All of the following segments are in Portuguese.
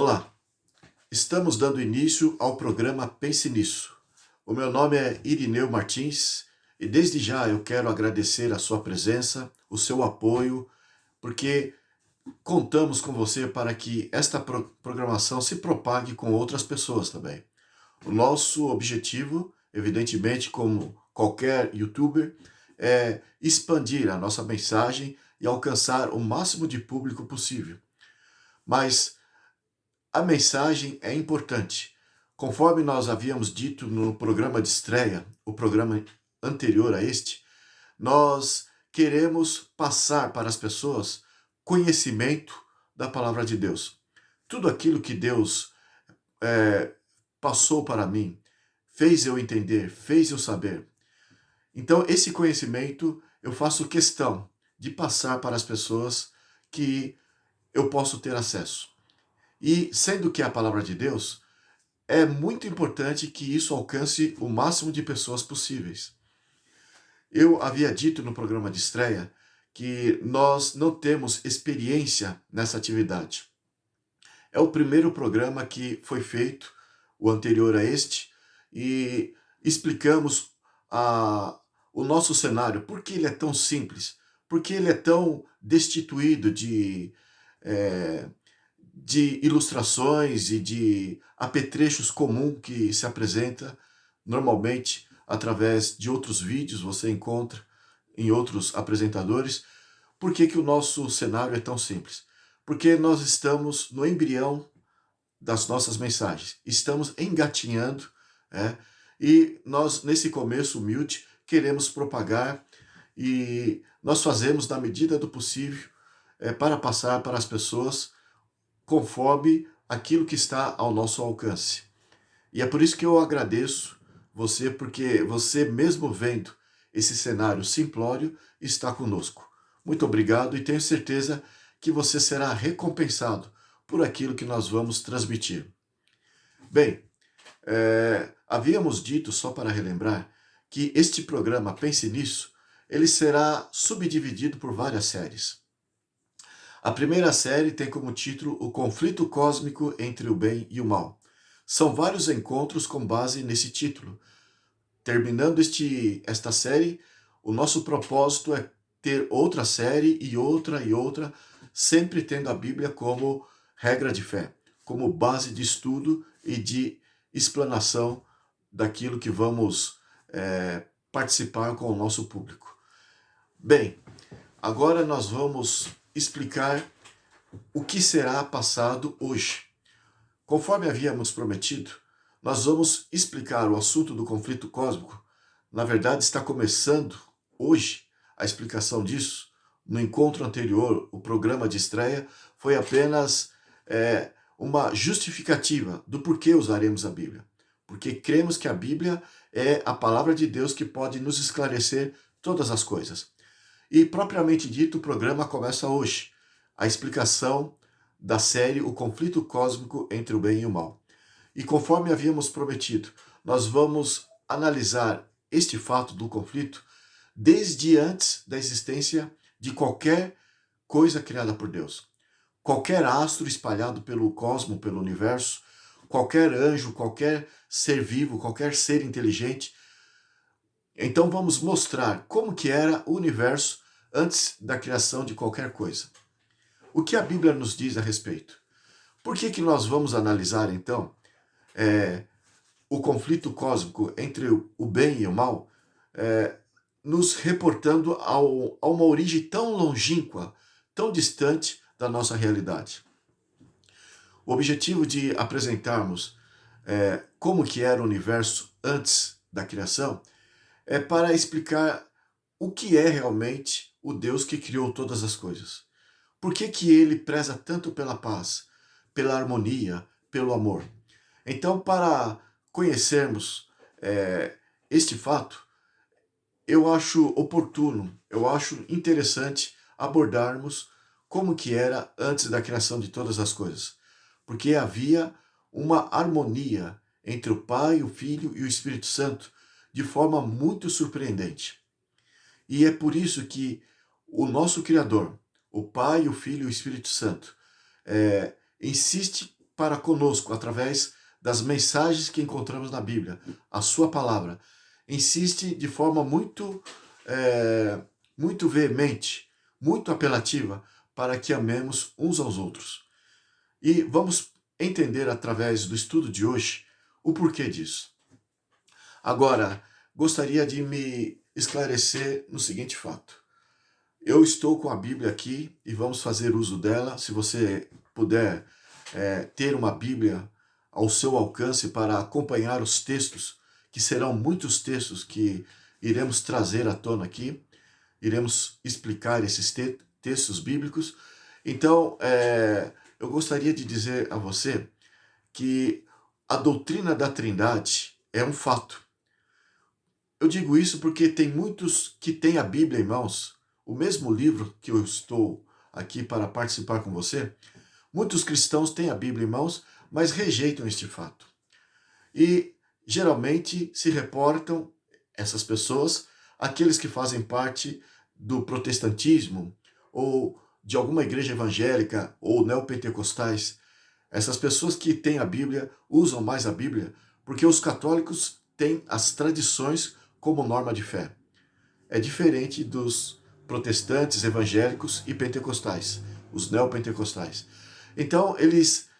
Olá, estamos dando início ao programa Pense Nisso. O meu nome é Irineu Martins e desde já eu quero agradecer a sua presença, o seu apoio, porque contamos com você para que esta programação se propague com outras pessoas também. O nosso objetivo, evidentemente, como qualquer youtuber, é expandir a nossa mensagem e alcançar o máximo de público possível. Mas a mensagem é importante. Conforme nós havíamos dito no programa de estreia, o programa anterior a este, nós queremos passar para as pessoas conhecimento da palavra de Deus. Tudo aquilo que Deus eh, passou para mim, fez eu entender, fez eu saber. Então, esse conhecimento eu faço questão de passar para as pessoas que eu posso ter acesso. E sendo que é a palavra de Deus, é muito importante que isso alcance o máximo de pessoas possíveis. Eu havia dito no programa de estreia que nós não temos experiência nessa atividade. É o primeiro programa que foi feito, o anterior a este, e explicamos o nosso cenário, por que ele é tão simples, por que ele é tão destituído eh, de ilustrações e de apetrechos comum que se apresenta normalmente através de outros vídeos, você encontra em outros apresentadores. Por que que o nosso cenário é tão simples? Porque nós estamos no embrião das nossas mensagens, estamos engatinhando, e nós, nesse começo humilde, queremos propagar e nós fazemos na medida do possível para passar para as pessoas conforme aquilo que está ao nosso alcance. E é por isso que eu agradeço você, porque você, mesmo vendo esse cenário simplório, está conosco. Muito obrigado e tenho certeza que você será recompensado por aquilo que nós vamos transmitir. Bem, havíamos dito, só para relembrar, que este programa Pense Nisso, ele será subdividido por várias séries. A primeira série tem como título O Conflito Cósmico entre o Bem e o Mal. São vários encontros com base nesse título. Terminando esta série, o nosso propósito é ter outra série e outra, sempre tendo a Bíblia como regra de fé, como base de estudo e de explanação daquilo que vamos participar com o nosso público. Bem, agora nós vamos explicar o que será passado hoje. Conforme havíamos prometido, nós vamos explicar o assunto do conflito cósmico. Na verdade, está começando hoje a explicação disso. No encontro anterior, o programa de estreia foi apenas uma justificativa do porquê usaremos a Bíblia. Porque cremos que a Bíblia é a palavra de Deus que pode nos esclarecer todas as coisas. E, propriamente dito, o programa começa hoje. A explicação da série O Conflito Cósmico entre o Bem e o Mal. E conforme havíamos prometido, nós vamos analisar este fato do conflito desde antes da existência de qualquer coisa criada por Deus. Qualquer astro espalhado pelo cosmos, pelo universo, qualquer anjo, qualquer ser vivo, qualquer ser inteligente. Então vamos mostrar como que era o universo antes da criação de qualquer coisa. O que a Bíblia nos diz a respeito? Por que que nós vamos analisar, então, o conflito cósmico entre o bem e o mal, nos reportando a uma origem tão longínqua, tão distante da nossa realidade? O objetivo de apresentarmos como que era o universo antes da criação é para explicar o que é realmente o Deus que criou todas as coisas. Por que que ele preza tanto pela paz, pela harmonia, pelo amor? Então, para conhecermos este fato, eu acho oportuno, eu acho interessante abordarmos como que era antes da criação de todas as coisas. Porque havia uma harmonia entre o Pai, o Filho e o Espírito Santo, de forma muito surpreendente. E é por isso que o nosso Criador, o Pai, o Filho e o Espírito Santo, insiste para conosco através das mensagens que encontramos na Bíblia, a sua palavra, insiste de forma muito veemente, muito apelativa, para que amemos uns aos outros. E vamos entender através do estudo de hoje o porquê disso. Agora, gostaria de me esclarecer no seguinte fato. Eu estou com a Bíblia aqui e vamos fazer uso dela. Se você puder ter uma Bíblia ao seu alcance para acompanhar os textos, que serão muitos textos que iremos trazer à tona aqui, iremos explicar esses textos bíblicos. Então, eu gostaria de dizer a você que a doutrina da Trindade é um fato. Eu digo isso porque tem muitos que têm a Bíblia em mãos, o mesmo livro que eu estou aqui para participar com você. Muitos cristãos têm a Bíblia em mãos, mas rejeitam este fato. E geralmente se reportam essas pessoas, aqueles que fazem parte do protestantismo ou de alguma igreja evangélica ou neopentecostais. Essas pessoas que têm a Bíblia usam mais a Bíblia porque os católicos têm as tradições como norma de fé. É diferente dos protestantes, evangélicos e pentecostais, os neopentecostais. Então, eles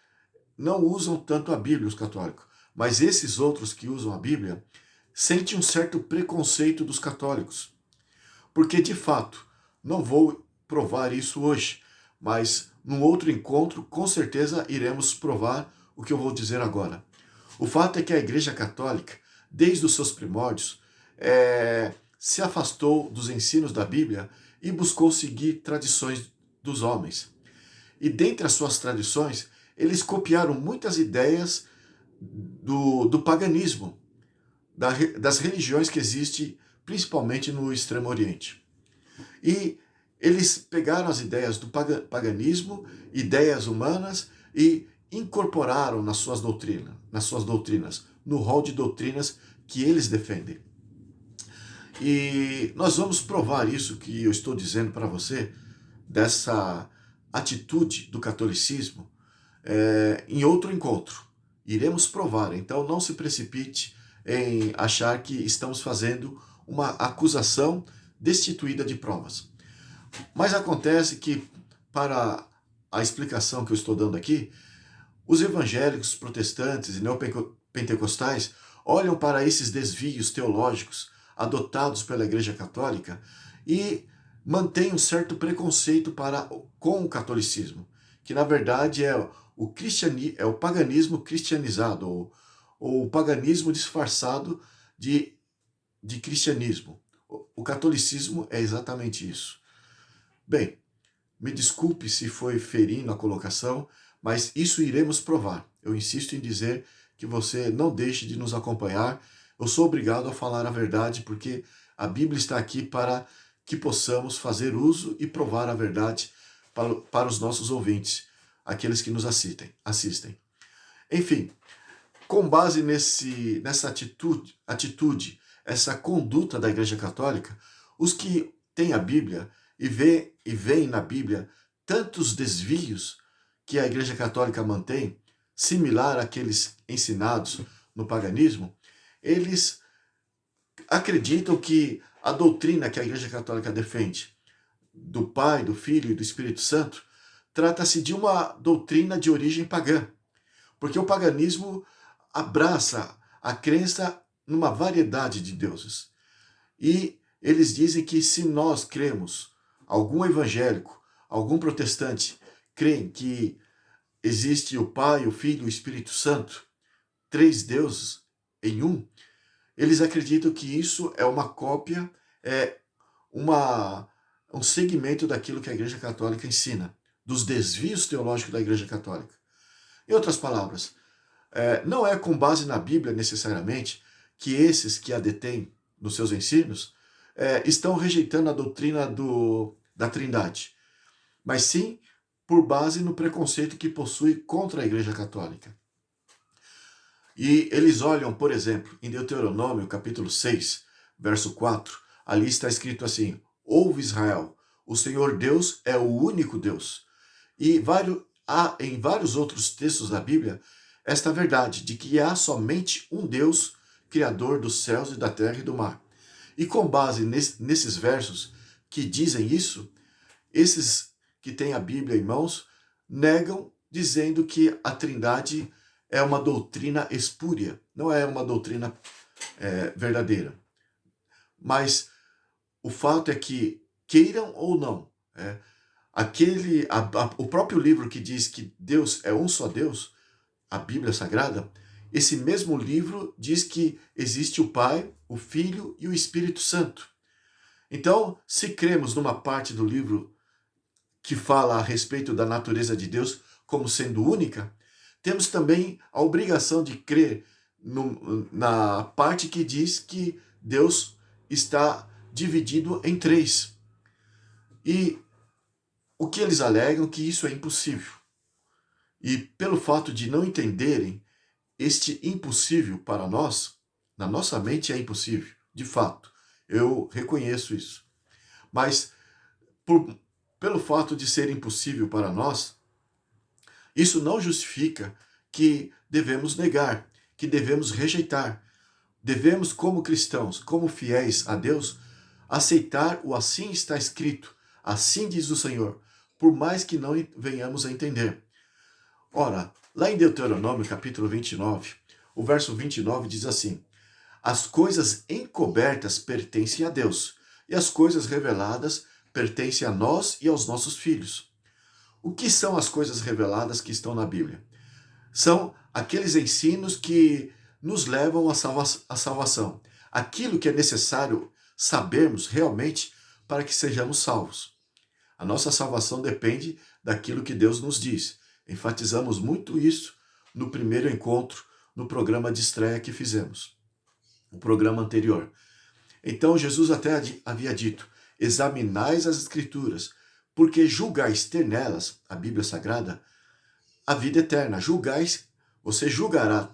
não usam tanto a Bíblia, os católicos, mas esses outros que usam a Bíblia sentem um certo preconceito dos católicos. Porque, de fato, não vou provar isso hoje, mas num outro encontro, com certeza, iremos provar o que eu vou dizer agora. O fato é que a Igreja Católica, desde os seus primórdios, se afastou dos ensinos da Bíblia e buscou seguir tradições dos homens. E dentre as suas tradições, eles copiaram muitas ideias do paganismo, das religiões que existem principalmente no Extremo Oriente. E eles pegaram as ideias do paganismo, ideias humanas, e incorporaram nas suas doutrinas, no rol de doutrinas que eles defendem. E nós vamos provar isso que eu estou dizendo para você, dessa atitude do catolicismo, em outro encontro. Iremos provar, então não se precipite em achar que estamos fazendo uma acusação destituída de provas. Mas acontece que, para a explicação que eu estou dando aqui, os evangélicos, protestantes e neopentecostais olham para esses desvios teológicos adotados pela Igreja Católica e mantêm um certo preconceito com o catolicismo, que na verdade é o paganismo cristianizado, ou o paganismo disfarçado de cristianismo. O catolicismo é exatamente isso. Bem, me desculpe se foi ferino a colocação, mas isso iremos provar. Eu insisto em dizer que você não deixe de nos acompanhar. Eu sou obrigado a falar a verdade porque a Bíblia está aqui para que possamos fazer uso e provar a verdade para os nossos ouvintes, aqueles que nos assistem. Enfim, com base nessa atitude, essa conduta da Igreja Católica, os que têm a Bíblia e veem na Bíblia tantos desvios que a Igreja Católica mantém, similar àqueles ensinados no paganismo, eles acreditam que a doutrina que a Igreja Católica defende, do Pai, do Filho e do Espírito Santo, trata-se de uma doutrina de origem pagã, porque o paganismo abraça a crença numa variedade de deuses. E eles dizem que se nós cremos, algum evangélico, algum protestante, creem que existe o Pai, o Filho e o Espírito Santo, 3 deuses em um, eles acreditam que isso é uma cópia, um segmento daquilo que a Igreja Católica ensina, dos desvios teológicos da Igreja Católica. Em outras palavras, não é com base na Bíblia necessariamente que esses que a detêm nos seus ensinos estão rejeitando a doutrina da Trindade, mas sim por base no preconceito que possui contra a Igreja Católica. E eles olham, por exemplo, em Deuteronômio, capítulo 6, verso 4, ali está escrito assim: Ouve Israel, o Senhor Deus é o único Deus. E há em vários outros textos da Bíblia esta verdade de que há somente um Deus, Criador dos céus e da terra e do mar. E com base nesses versos que dizem isso, esses que têm a Bíblia em mãos negam, dizendo que a Trindade é uma doutrina espúria, não é uma doutrina verdadeira. Mas o fato é que, queiram ou não, o próprio livro que diz que Deus é um só Deus, a Bíblia Sagrada, esse mesmo livro diz que existe o Pai, o Filho e o Espírito Santo. Então, se cremos numa parte do livro que fala a respeito da natureza de Deus como sendo única, temos também a obrigação de crer na parte que diz que Deus está dividido em três. E o que eles alegam que isso é impossível. E pelo fato de não entenderem este impossível para nós, na nossa mente é impossível, de fato. Eu reconheço isso. Mas pelo fato de ser impossível para nós, isso não justifica que devemos negar, que devemos rejeitar. Devemos, como cristãos, como fiéis a Deus, aceitar o assim está escrito, assim diz o Senhor, por mais que não venhamos a entender. Ora, lá em Deuteronômio, capítulo 29, o verso 29 diz assim: as coisas encobertas pertencem a Deus, e as coisas reveladas pertencem a nós e aos nossos filhos. O que são as coisas reveladas que estão na Bíblia? São aqueles ensinos que nos levam à salvação. Aquilo que é necessário sabermos realmente para que sejamos salvos. A nossa salvação depende daquilo que Deus nos diz. Enfatizamos muito isso no primeiro encontro, no programa de estreia que fizemos, o programa anterior. Então Jesus até havia dito: examinais as Escrituras, porque julgais ter nelas, a Bíblia Sagrada, a vida eterna. Você julgará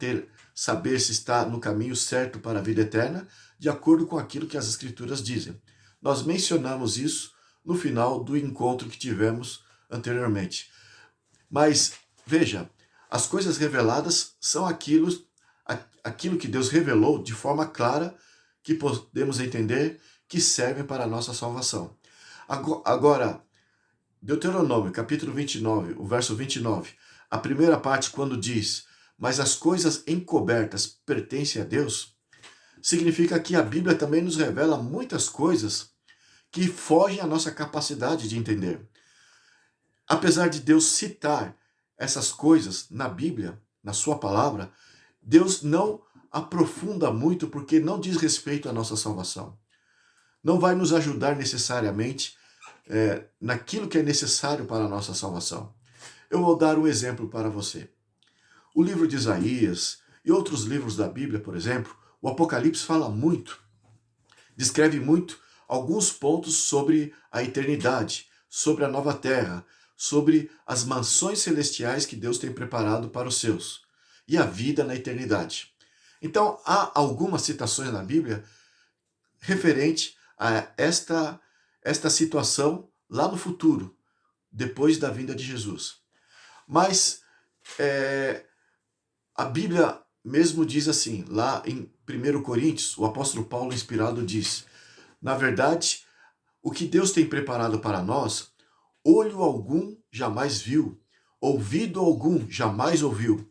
saber se está no caminho certo para a vida eterna, de acordo com aquilo que as Escrituras dizem. Nós mencionamos isso no final do encontro que tivemos anteriormente. Mas, veja, as coisas reveladas são aquilo que Deus revelou de forma clara, que podemos entender que servem para a nossa salvação. Agora, Deuteronômio, capítulo 29, o verso 29, a primeira parte, quando diz: mas as coisas encobertas pertencem a Deus, significa que a Bíblia também nos revela muitas coisas que fogem à nossa capacidade de entender. Apesar de Deus citar essas coisas na Bíblia, na sua palavra, Deus não aprofunda muito porque não diz respeito à nossa salvação. Não vai nos ajudar necessariamente naquilo que é necessário para a nossa salvação. Eu vou dar um exemplo para você. O livro de Isaías e outros livros da Bíblia, por exemplo, o Apocalipse fala muito, descreve muito alguns pontos sobre a eternidade, sobre a nova terra, sobre as mansões celestiais que Deus tem preparado para os seus, e a vida na eternidade. Então, há algumas citações na Bíblia referente a esta situação lá no futuro, depois da vinda de Jesus. Mas a Bíblia mesmo diz assim, lá em 1 Coríntios, o apóstolo Paulo inspirado diz: na verdade, o que Deus tem preparado para nós, olho algum jamais viu, ouvido algum jamais ouviu,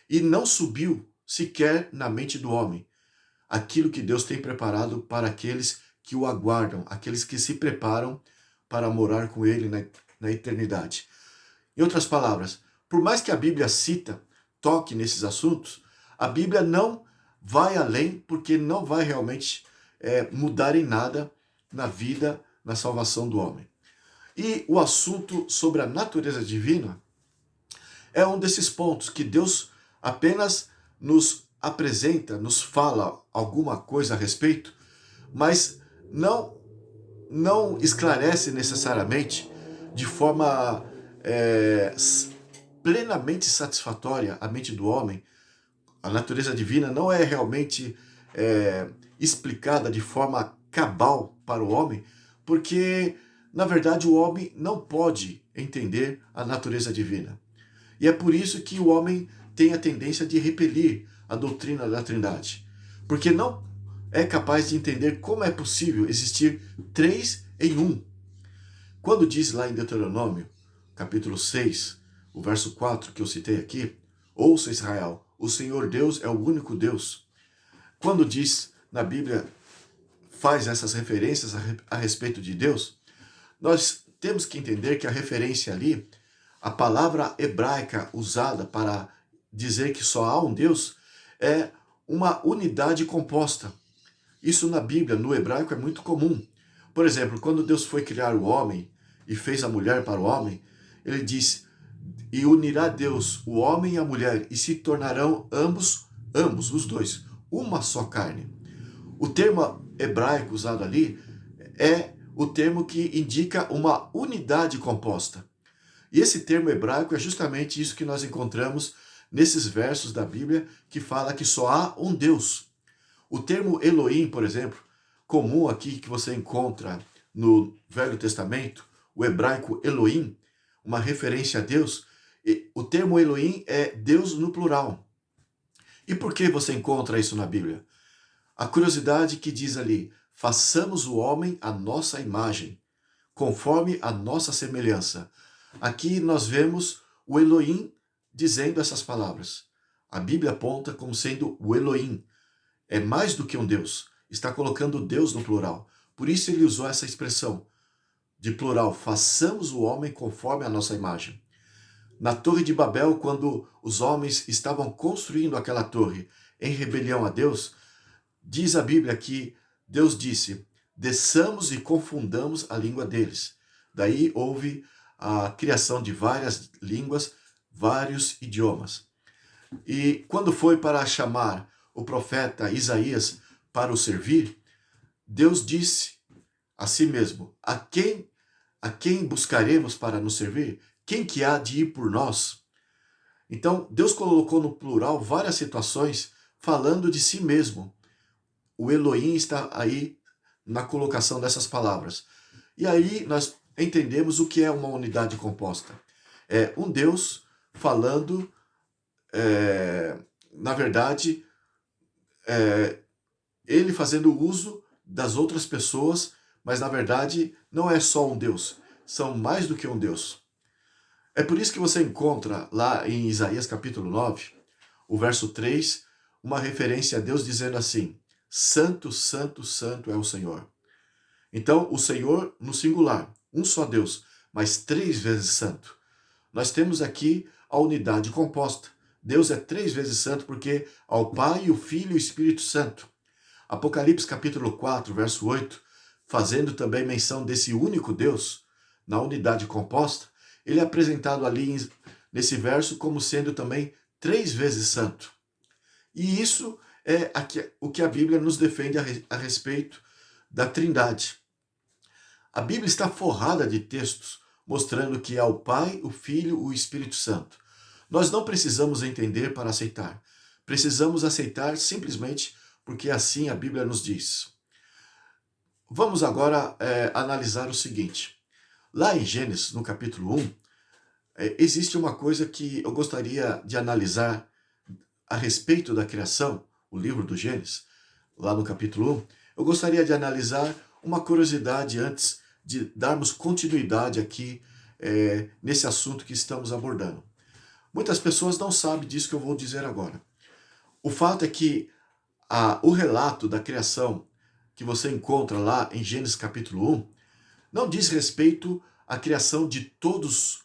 e não subiu sequer na mente do homem aquilo que Deus tem preparado para aqueles que o aguardam, aqueles que se preparam para morar com Ele na eternidade. Em outras palavras, por mais que a Bíblia toque nesses assuntos, a Bíblia não vai além, porque não vai realmente mudar em nada na vida, na salvação do homem. E o assunto sobre a natureza divina é um desses pontos que Deus apenas nos apresenta, nos fala alguma coisa a respeito, mas não esclarece necessariamente de forma plenamente satisfatória a mente do homem. A natureza divina não é realmente explicada de forma cabal para o homem, porque, na verdade, o homem não pode entender a natureza divina. E é por isso que o homem tem a tendência de repelir a doutrina da Trindade, porque não é capaz de entender como é possível existir três em um. Quando diz lá em Deuteronômio, capítulo 6, o verso 4 que eu citei aqui, ouça Israel, o Senhor Deus é o único Deus. Quando diz na Bíblia, faz essas referências a respeito de Deus, nós temos que entender que a referência ali, a palavra hebraica usada para dizer que só há um Deus, é uma unidade composta. Isso na Bíblia, no hebraico, é muito comum. Por exemplo, quando Deus foi criar o homem e fez a mulher para o homem, ele diz, e unirá Deus o homem e a mulher, e se tornarão ambos, os dois, uma só carne. O termo hebraico usado ali é o termo que indica uma unidade composta. E esse termo hebraico é justamente isso que nós encontramos nesses versos da Bíblia que fala que só há um Deus. O termo Elohim, por exemplo, comum aqui que você encontra no Velho Testamento, o hebraico Elohim, uma referência a Deus, o termo Elohim é Deus no plural. E por que você encontra isso na Bíblia? A curiosidade que diz ali, façamos o homem à nossa imagem, conforme a nossa semelhança. Aqui nós vemos o Elohim dizendo essas palavras. A Bíblia aponta como sendo o Elohim. É mais do que um Deus. Está colocando Deus no plural. Por isso ele usou essa expressão de plural. Façamos o homem conforme a nossa imagem. Na Torre de Babel, quando os homens estavam construindo aquela torre em rebelião a Deus, diz a Bíblia que Deus disse, desçamos e confundamos a língua deles. Daí houve a criação de várias línguas, vários idiomas. E quando foi para chamar o profeta Isaías para o servir, Deus disse a si mesmo, a quem buscaremos para nos servir? Quem que há de ir por nós? Então, Deus colocou no plural várias situações falando de si mesmo. O Elohim está aí na colocação dessas palavras. E aí nós entendemos o que é uma unidade composta. É um Deus falando, na verdade, ele fazendo uso das outras pessoas, mas na verdade não é só um Deus, são mais do que um Deus. É por isso que você encontra lá em Isaías capítulo 9, o verso 3, uma referência a Deus dizendo assim, Santo, Santo, Santo é o Senhor. Então, o Senhor no singular, um só Deus, mas 3 vezes santo. Nós temos aqui a unidade composta. Deus é 3 vezes santo porque ao Pai, o Filho e o Espírito Santo. Apocalipse capítulo 4, verso 8, fazendo também menção desse único Deus, na unidade composta, ele é apresentado ali nesse verso como sendo também 3 vezes santo. E isso é o que a Bíblia nos defende a respeito da Trindade. A Bíblia está forrada de textos mostrando que é o Pai, o Filho e o Espírito Santo. Nós não precisamos entender para aceitar. Precisamos aceitar simplesmente porque assim a Bíblia nos diz. Vamos agora analisar o seguinte. Lá em Gênesis, no capítulo 1, existe uma coisa que eu gostaria de analisar a respeito da criação, o livro do Gênesis, lá no capítulo 1. Eu gostaria de analisar uma curiosidade antes de darmos continuidade aqui nesse assunto que estamos abordando. Muitas pessoas não sabem disso que eu vou dizer agora. O fato é que o relato da criação que você encontra lá em Gênesis capítulo 1 não diz respeito à criação de todos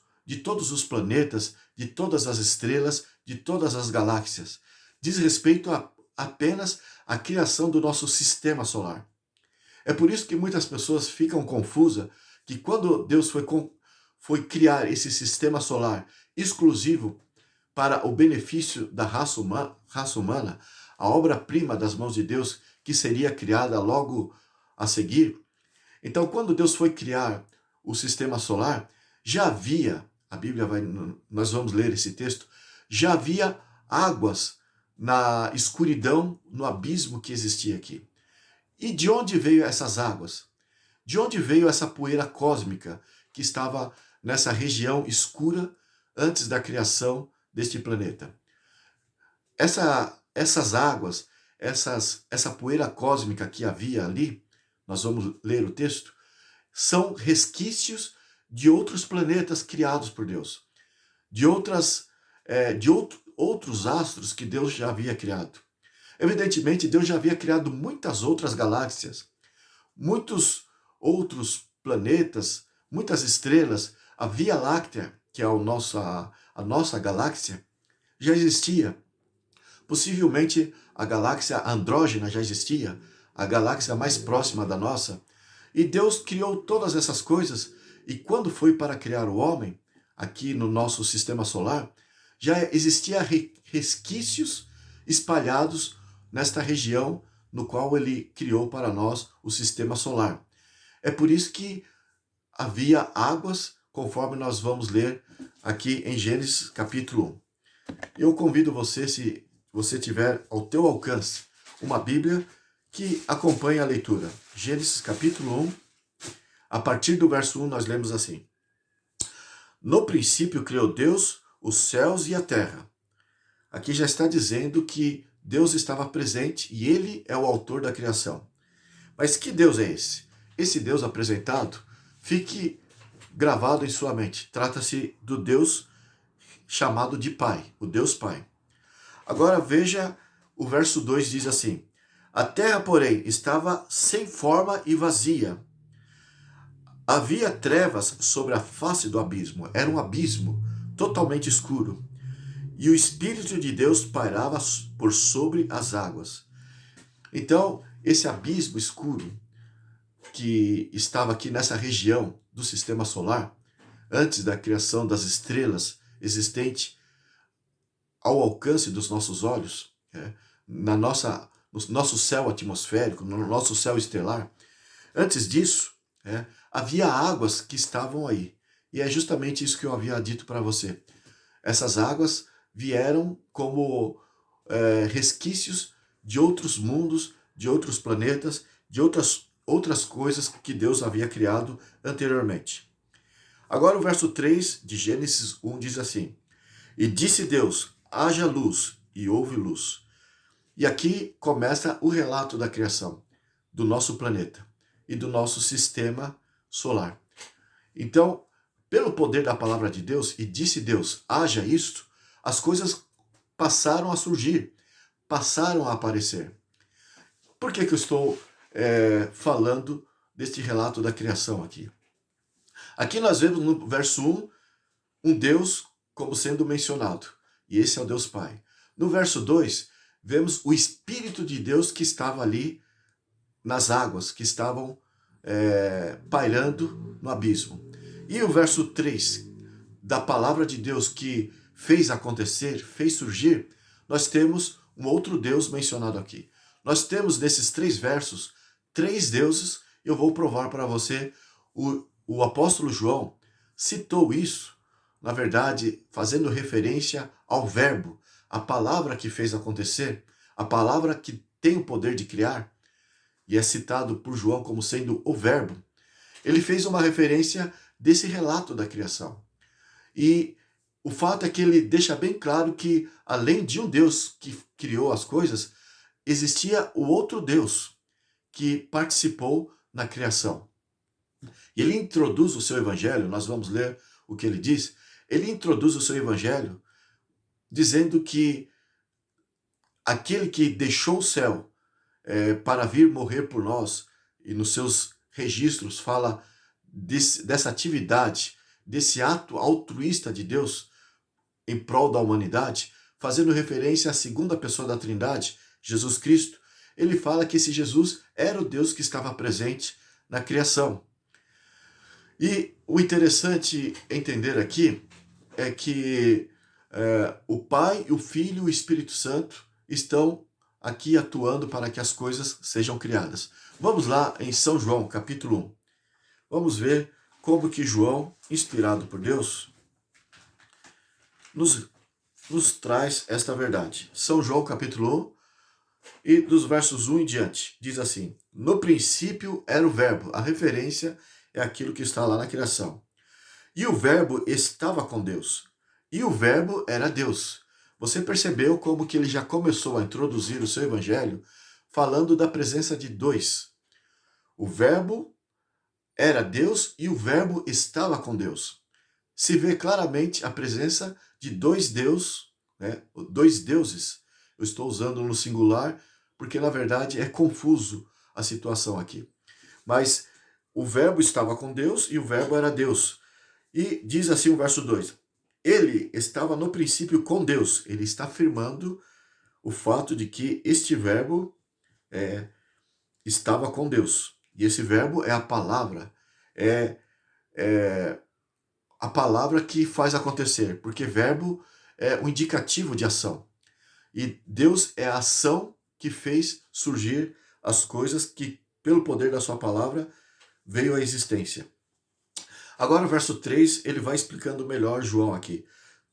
os planetas, de todas as estrelas, de todas as galáxias. Diz respeito apenas à criação do nosso sistema solar. É por isso que muitas pessoas ficam confusas que quando Deus foi criar esse sistema solar exclusivo para o benefício da raça humana, a obra-prima das mãos de Deus, que seria criada logo a seguir. Então, quando Deus foi criar o sistema solar, já havia, nós vamos ler esse texto, já havia águas na escuridão, no abismo que existia aqui. E de onde veio essas águas? De onde veio essa poeira cósmica que estava nessa região escura antes da criação deste planeta. Essas águas, essa poeira cósmica que havia ali, nós vamos ler o texto, são resquícios de outros planetas criados por Deus, de outros astros que Deus já havia criado. Evidentemente, Deus já havia criado muitas outras galáxias, muitos outros planetas, muitas estrelas. A Via Láctea, que é a nossa galáxia, já existia. Possivelmente a galáxia Andrógena já existia, a galáxia mais próxima da nossa. E Deus criou todas essas coisas, e quando foi para criar o homem, aqui no nosso sistema solar, já existia resquícios espalhados nesta região no qual ele criou para nós o sistema solar. É por isso que havia águas, conforme nós vamos ler aqui em Gênesis capítulo 1. Eu convido você, se você tiver ao teu alcance uma Bíblia, que acompanhe a leitura. Gênesis capítulo 1, a partir do verso 1 nós lemos assim: No princípio criou Deus os céus e a terra. Aqui já está dizendo que Deus estava presente e ele é o autor da criação. Mas que Deus é esse? Esse Deus apresentado, fique gravado em sua mente. Trata-se do Deus chamado de Pai, o Deus Pai. Agora veja, o verso 2 diz assim: A terra, porém, estava sem forma e vazia. Havia trevas sobre a face do abismo. Era um abismo totalmente escuro. E o Espírito de Deus pairava por sobre as águas. Então, esse abismo escuro que estava aqui nessa região do sistema solar, antes da criação das estrelas existente ao alcance dos nossos olhos, no nosso céu atmosférico, no nosso céu estelar, antes disso, havia águas que estavam aí. E é justamente isso que eu havia dito para você. Essas águas vieram como resquícios de outros mundos, de outros planetas, de outras coisas que Deus havia criado anteriormente. Agora o verso 3 de Gênesis 1 diz assim: E disse Deus, haja luz, e houve luz. E aqui começa o relato da criação do nosso planeta e do nosso sistema solar. Então, pelo poder da palavra de Deus, e disse Deus, haja isto, as coisas passaram a surgir, passaram a aparecer. Por que eu estou falando deste relato da criação aqui? Aqui nós vemos no verso 1, um Deus como sendo mencionado, e esse é o Deus Pai. No verso 2, vemos o Espírito de Deus que estava ali nas águas, que estavam pairando no abismo. E o verso 3, da palavra de Deus que fez acontecer, fez surgir, nós temos um outro Deus mencionado aqui. Nós temos nesses 3 versos, 3 deuses. Eu vou provar para você. O apóstolo João citou isso, na verdade, fazendo referência ao verbo, a palavra que fez acontecer, a palavra que tem o poder de criar, e é citado por João como sendo o verbo. Ele fez uma referência desse relato da criação. E o fato é que ele deixa bem claro que, além de um Deus que criou as coisas, existia o outro Deus que participou na criação. E ele introduz o seu evangelho, nós vamos ler o que ele diz. Ele introduz o seu evangelho dizendo que aquele que deixou o céu para vir morrer por nós, e nos seus registros fala dessa atividade, desse ato altruísta de Deus em prol da humanidade, fazendo referência à segunda pessoa da Trindade, Jesus Cristo. Ele fala que esse Jesus era o Deus que estava presente na criação. E o interessante entender aqui é que o Pai, o Filho e o Espírito Santo estão aqui atuando para que as coisas sejam criadas. Vamos lá em São João, capítulo 1. Vamos ver como que João, inspirado por Deus, nos traz esta verdade. São João, capítulo 1, e dos versos 1 em diante, diz assim: No princípio era o verbo. A referência é aquilo que está lá na criação. E o verbo estava com Deus, e o Verbo era Deus. Você percebeu como que ele já começou a introduzir o seu evangelho falando da presença de dois. O Verbo era Deus e o Verbo estava com Deus. Se vê claramente a presença de dois Deus, né? Dois deuses. Eu estou usando no singular porque na verdade é confuso a situação aqui. Mas o Verbo estava com Deus e o Verbo era Deus. E diz assim o verso 2: ele estava no princípio com Deus. Ele está afirmando o fato de que este Verbo estava com Deus. E esse Verbo é a palavra. É, é a palavra que faz acontecer, porque verbo é um indicativo de ação. E Deus é a ação que fez surgir as coisas que, pelo poder da sua palavra, veio à existência. Agora, o verso 3, ele vai explicando melhor João aqui.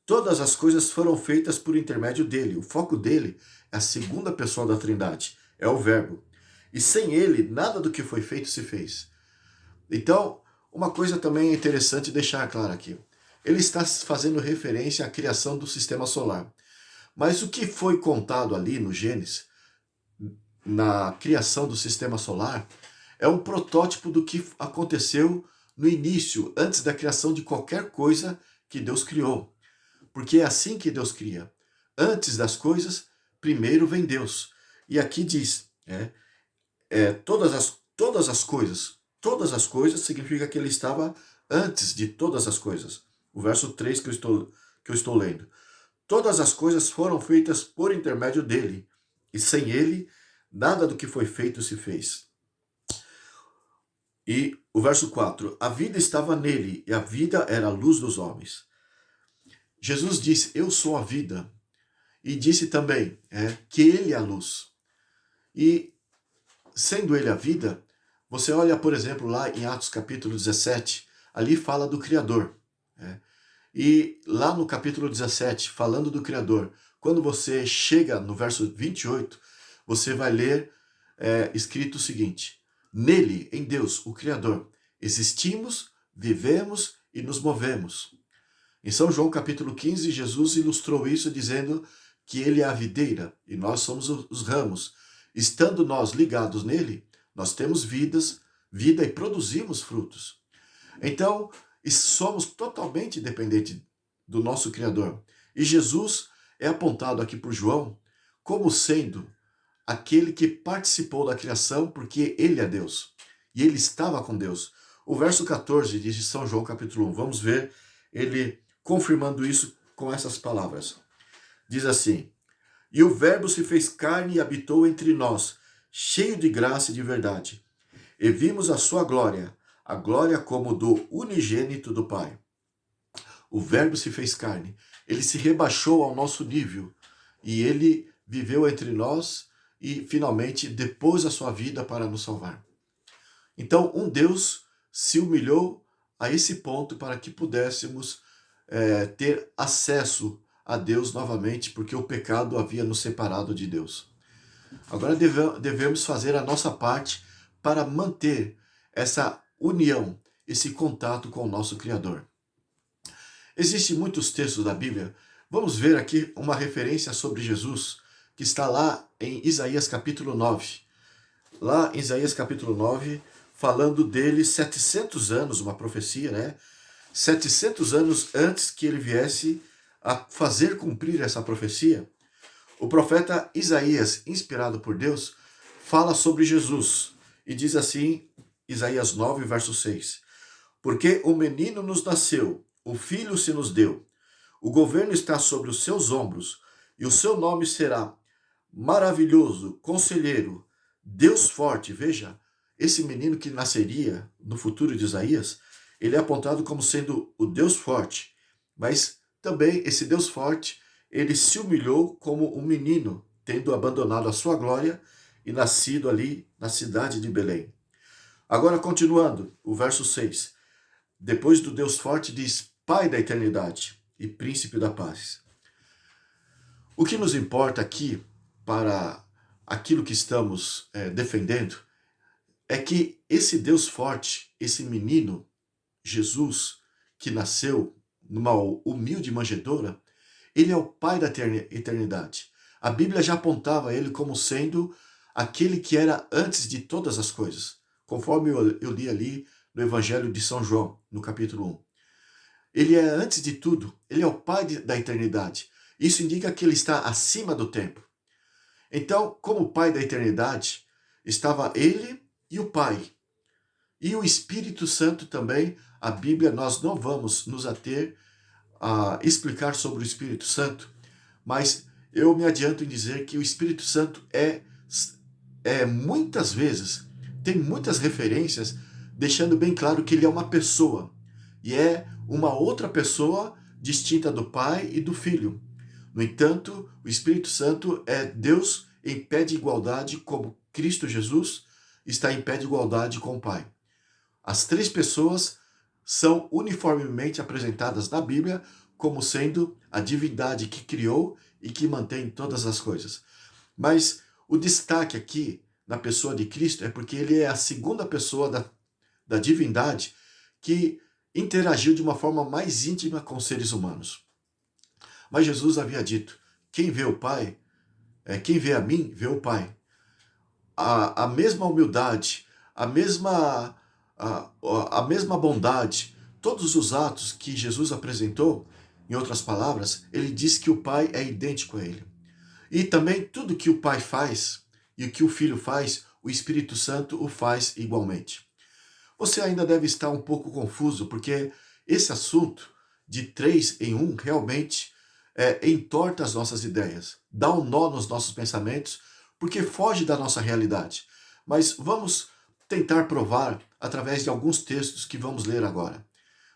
Todas as coisas foram feitas por intermédio dele. O foco dele é a segunda pessoa da Trindade, é o Verbo. E sem ele, nada do que foi feito se fez. Então, uma coisa também interessante deixar claro aqui. Ele está fazendo referência à criação do sistema solar. Mas o que foi contado ali no Gênesis, na criação do sistema solar, é um protótipo do que aconteceu no início, antes da criação de qualquer coisa que Deus criou. Porque é assim que Deus cria. Antes das coisas, primeiro vem Deus. E aqui diz, todas as coisas. Todas as coisas significa que ele estava antes de todas as coisas. O verso 3 que eu estou lendo. Todas as coisas foram feitas por intermédio dele, e sem ele, nada do que foi feito se fez. E o verso 4, a vida estava nele, e a vida era a luz dos homens. Jesus disse, eu sou a vida, e disse também que ele é a luz. E, sendo ele a vida, você olha, por exemplo, lá em Atos capítulo 17, ali fala do Criador. E lá no capítulo 17, falando do Criador, quando você chega no verso 28, você vai ler escrito o seguinte: nele, em Deus, o Criador, existimos, vivemos e nos movemos. Em São João capítulo 15, Jesus ilustrou isso dizendo que ele é a videira e nós somos os ramos. Estando nós ligados nele, nós temos vida e produzimos frutos. Então, somos totalmente dependentes do nosso Criador. E Jesus é apontado aqui por João como sendo aquele que participou da criação porque ele é Deus. E ele estava com Deus. O verso 14 de São João capítulo 1, vamos ver ele confirmando isso com essas palavras. Diz assim: e o Verbo se fez carne e habitou entre nós, cheio de graça e de verdade. E vimos a sua glória, a glória como do unigênito do Pai. O Verbo se fez carne, ele se rebaixou ao nosso nível e ele viveu entre nós e finalmente depôs a sua vida para nos salvar. Então, um Deus se humilhou a esse ponto para que pudéssemos ter acesso a Deus novamente, porque o pecado havia nos separado de Deus. Agora devemos fazer a nossa parte para manter essa união, esse contato com o nosso Criador. Existem muitos textos da Bíblia. Vamos ver aqui uma referência sobre Jesus, que está lá em Isaías capítulo 9. Lá em Isaías capítulo 9, falando dele 700 anos, uma profecia, 700 anos antes que ele viesse a fazer cumprir essa profecia. O profeta Isaías, inspirado por Deus, fala sobre Jesus e diz assim, Isaías 9, verso 6. Porque o menino nos nasceu, o filho se nos deu, o governo está sobre os seus ombros, e o seu nome será Maravilhoso, Conselheiro, Deus Forte. Veja, esse menino que nasceria no futuro de Isaías, ele é apontado como sendo o Deus Forte, mas também esse Deus Forte, ele se humilhou como um menino, tendo abandonado a sua glória e nascido ali na cidade de Belém. Agora, continuando, o verso 6. Depois do Deus Forte diz, Pai da eternidade e Príncipe da paz. O que nos importa aqui, para aquilo que estamos defendendo, é que esse Deus Forte, esse menino, Jesus, que nasceu numa humilde manjedoura, ele é o Pai da eternidade. A Bíblia já apontava ele como sendo aquele que era antes de todas as coisas, conforme eu li ali no Evangelho de São João, no capítulo 1. Ele é antes de tudo, ele é o Pai da eternidade. Isso indica que ele está acima do tempo. Então, como Pai da eternidade, estava ele e o Pai. E o Espírito Santo também, a Bíblia, nós não vamos nos ater a explicar sobre o Espírito Santo, mas eu me adianto em dizer que o Espírito Santo muitas vezes, tem muitas referências, deixando bem claro que ele é uma pessoa, e é uma outra pessoa distinta do Pai e do Filho. No entanto, o Espírito Santo é Deus em pé de igualdade, como Cristo Jesus está em pé de igualdade com o Pai. As três pessoas são uniformemente apresentadas na Bíblia como sendo a divindade que criou e que mantém todas as coisas. Mas o destaque aqui na pessoa de Cristo é porque ele é a segunda pessoa da divindade que interagiu de uma forma mais íntima com os seres humanos. Mas Jesus havia dito: quem vê o Pai, quem vê a mim, vê o Pai. A mesma humildade, a mesma bondade, todos os atos que Jesus apresentou, em outras palavras, ele diz que o Pai é idêntico a ele. E também tudo que o Pai faz e o que o Filho faz, o Espírito Santo o faz igualmente. Você ainda deve estar um pouco confuso, porque esse assunto de 3 em 1 realmente entorta as nossas ideias, dá um nó nos nossos pensamentos, porque foge da nossa realidade. Mas vamos tentar provar através de alguns textos que vamos ler agora.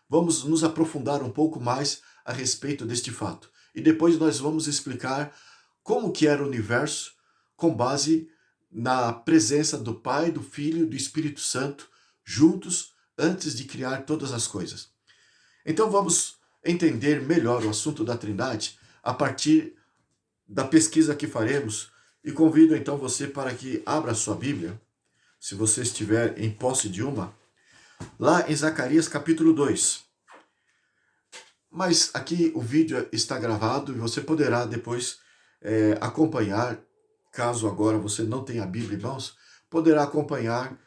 Vamos nos aprofundar um pouco mais a respeito deste fato. E depois nós vamos explicar como que era o universo com base na presença do Pai, do Filho e do Espírito Santo juntos antes de criar todas as coisas. Então vamos entender melhor o assunto da Trindade a partir da pesquisa que faremos e convido então você para que abra a sua Bíblia, se você estiver em posse de uma, lá em Zacarias capítulo 2. Mas aqui o vídeo está gravado e você poderá depois acompanhar, caso agora você não tenha a Bíblia em mãos, poderá acompanhar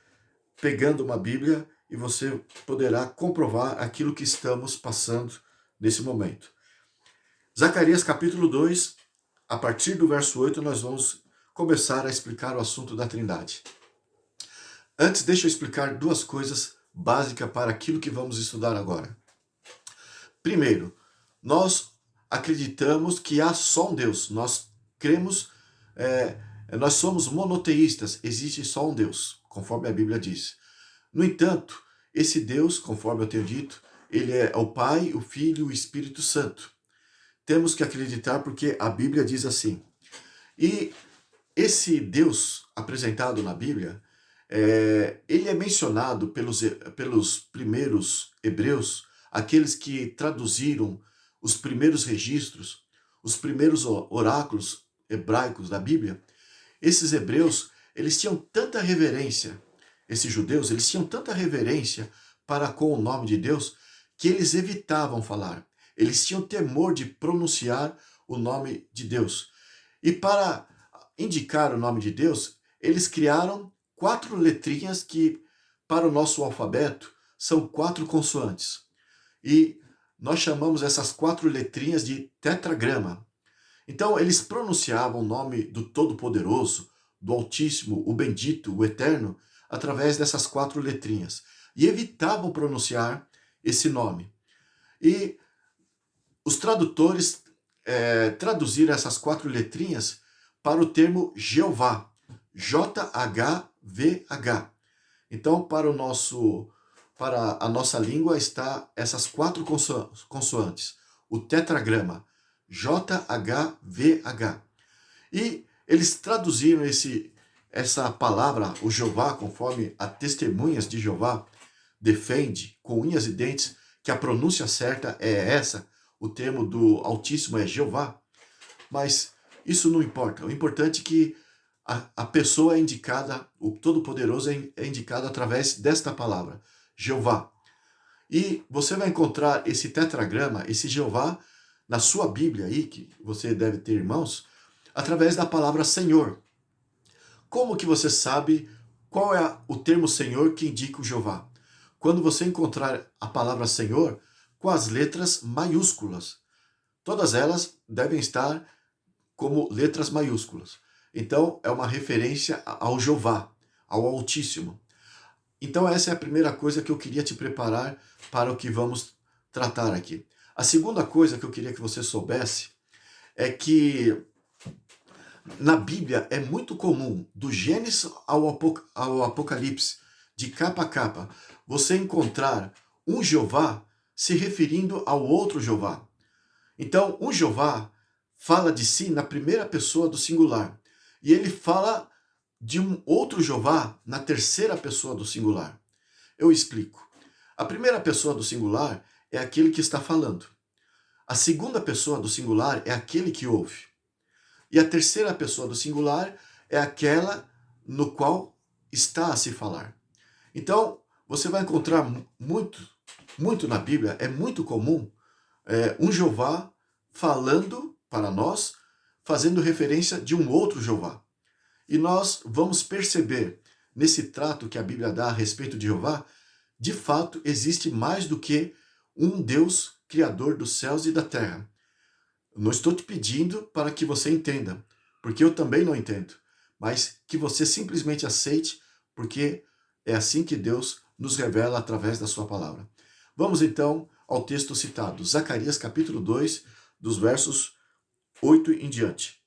pegando uma Bíblia e você poderá comprovar aquilo que estamos passando nesse momento. Zacarias capítulo 2, a partir do verso 8, nós vamos começar a explicar o assunto da Trindade. Antes, deixa eu explicar duas coisas básicas para aquilo que vamos estudar agora. Primeiro, nós acreditamos que há só um Deus. Nós cremos, nós somos monoteístas, existe só um Deus, conforme a Bíblia diz. No entanto, esse Deus, conforme eu tenho dito, ele é o Pai, o Filho e o Espírito Santo. Temos que acreditar porque a Bíblia diz assim. E esse Deus apresentado na Bíblia, ele é mencionado pelos primeiros hebreus, aqueles que traduziram os primeiros registros, os primeiros oráculos hebraicos da Bíblia. Esses hebreus, eles tinham tanta reverência, esses judeus, eles tinham tanta reverência para com o nome de Deus, que eles evitavam falar. Eles tinham temor de pronunciar o nome de Deus. E para indicar o nome de Deus, eles criaram 4 letrinhas que, para o nosso alfabeto, são 4 consoantes. E nós chamamos essas 4 letrinhas de tetragrama. Então, eles pronunciavam o nome do Todo-Poderoso, do Altíssimo, o Bendito, o Eterno, através dessas 4 letrinhas. E evitavam pronunciar esse nome. E os tradutores traduziram essas 4 letrinhas para o termo Jeová, J-H-V-H. Então, para a nossa língua está essas 4 consoantes, o tetragrama, J-H-V-H. E eles traduziram essa palavra, o Jeová, conforme a Testemunhas de Jeová defende, com unhas e dentes, que a pronúncia certa é essa, o termo do Altíssimo é Jeová. Mas isso não importa. O importante é que a pessoa é indicada, o Todo-Poderoso é indicado através desta palavra, Jeová. E você vai encontrar esse tetragrama, esse Jeová, na sua Bíblia aí, que você deve ter, irmãos, através da palavra Senhor. Como que você sabe qual é o termo Senhor que indica o Jeová? Quando você encontrar a palavra Senhor com as letras maiúsculas. Todas elas devem estar como letras maiúsculas. Então, é uma referência ao Jeová, ao Altíssimo. Então, essa é a primeira coisa que eu queria te preparar para o que vamos tratar aqui. A segunda coisa que eu queria que você soubesse é que na Bíblia é muito comum, do Gênesis ao Apocalipse, de capa a capa, você encontrar um Jeová se referindo ao outro Jeová. Então, um Jeová fala de si na primeira pessoa do singular. E ele fala de um outro Jeová na terceira pessoa do singular. Eu explico. A primeira pessoa do singular é aquele que está falando. A segunda pessoa do singular é aquele que ouve. E a terceira pessoa do singular é aquela no qual está a se falar. Então, você vai encontrar muito na Bíblia, é muito comum um Jeová falando para nós, fazendo referência de um outro Jeová. E nós vamos perceber nesse trato que a Bíblia dá a respeito de Jeová, de fato existe mais do que um Deus criador dos céus e da terra. Não estou te pedindo para que você entenda, porque eu também não entendo, mas que você simplesmente aceite, porque é assim que Deus nos revela através da sua palavra. Vamos então ao texto citado, Zacarias capítulo 2, dos versos 8 em diante.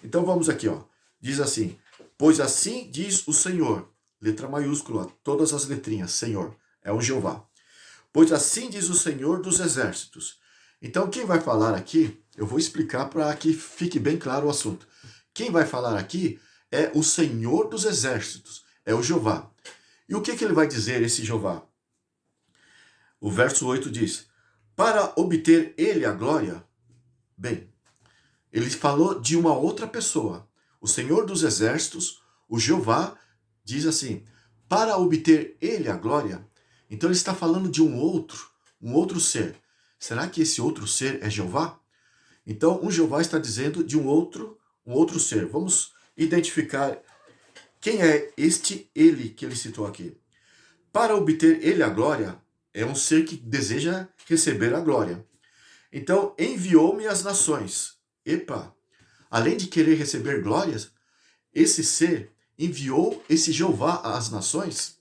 Então vamos aqui, ó. Diz assim: pois assim diz o Senhor, letra maiúscula, todas as letrinhas, Senhor, é o Jeová. Pois assim diz o Senhor dos exércitos. Então quem vai falar aqui, eu vou explicar para que fique bem claro o assunto. Quem vai falar aqui é o Senhor dos exércitos, é o Jeová. E o que ele vai dizer, esse Jeová? O verso 8 diz: para obter ele a glória. Bem, ele falou de uma outra pessoa. O Senhor dos exércitos, o Jeová, diz assim: para obter ele a glória. Então ele está falando de um outro ser. Será que esse outro ser é Jeová? Então, um Jeová está dizendo de um outro ser. Vamos identificar quem é este ele que ele citou aqui. Para obter ele a glória, é um ser que deseja receber a glória. Então, enviou-me às nações. Epa! Além de querer receber glórias, esse ser enviou esse Jeová às nações.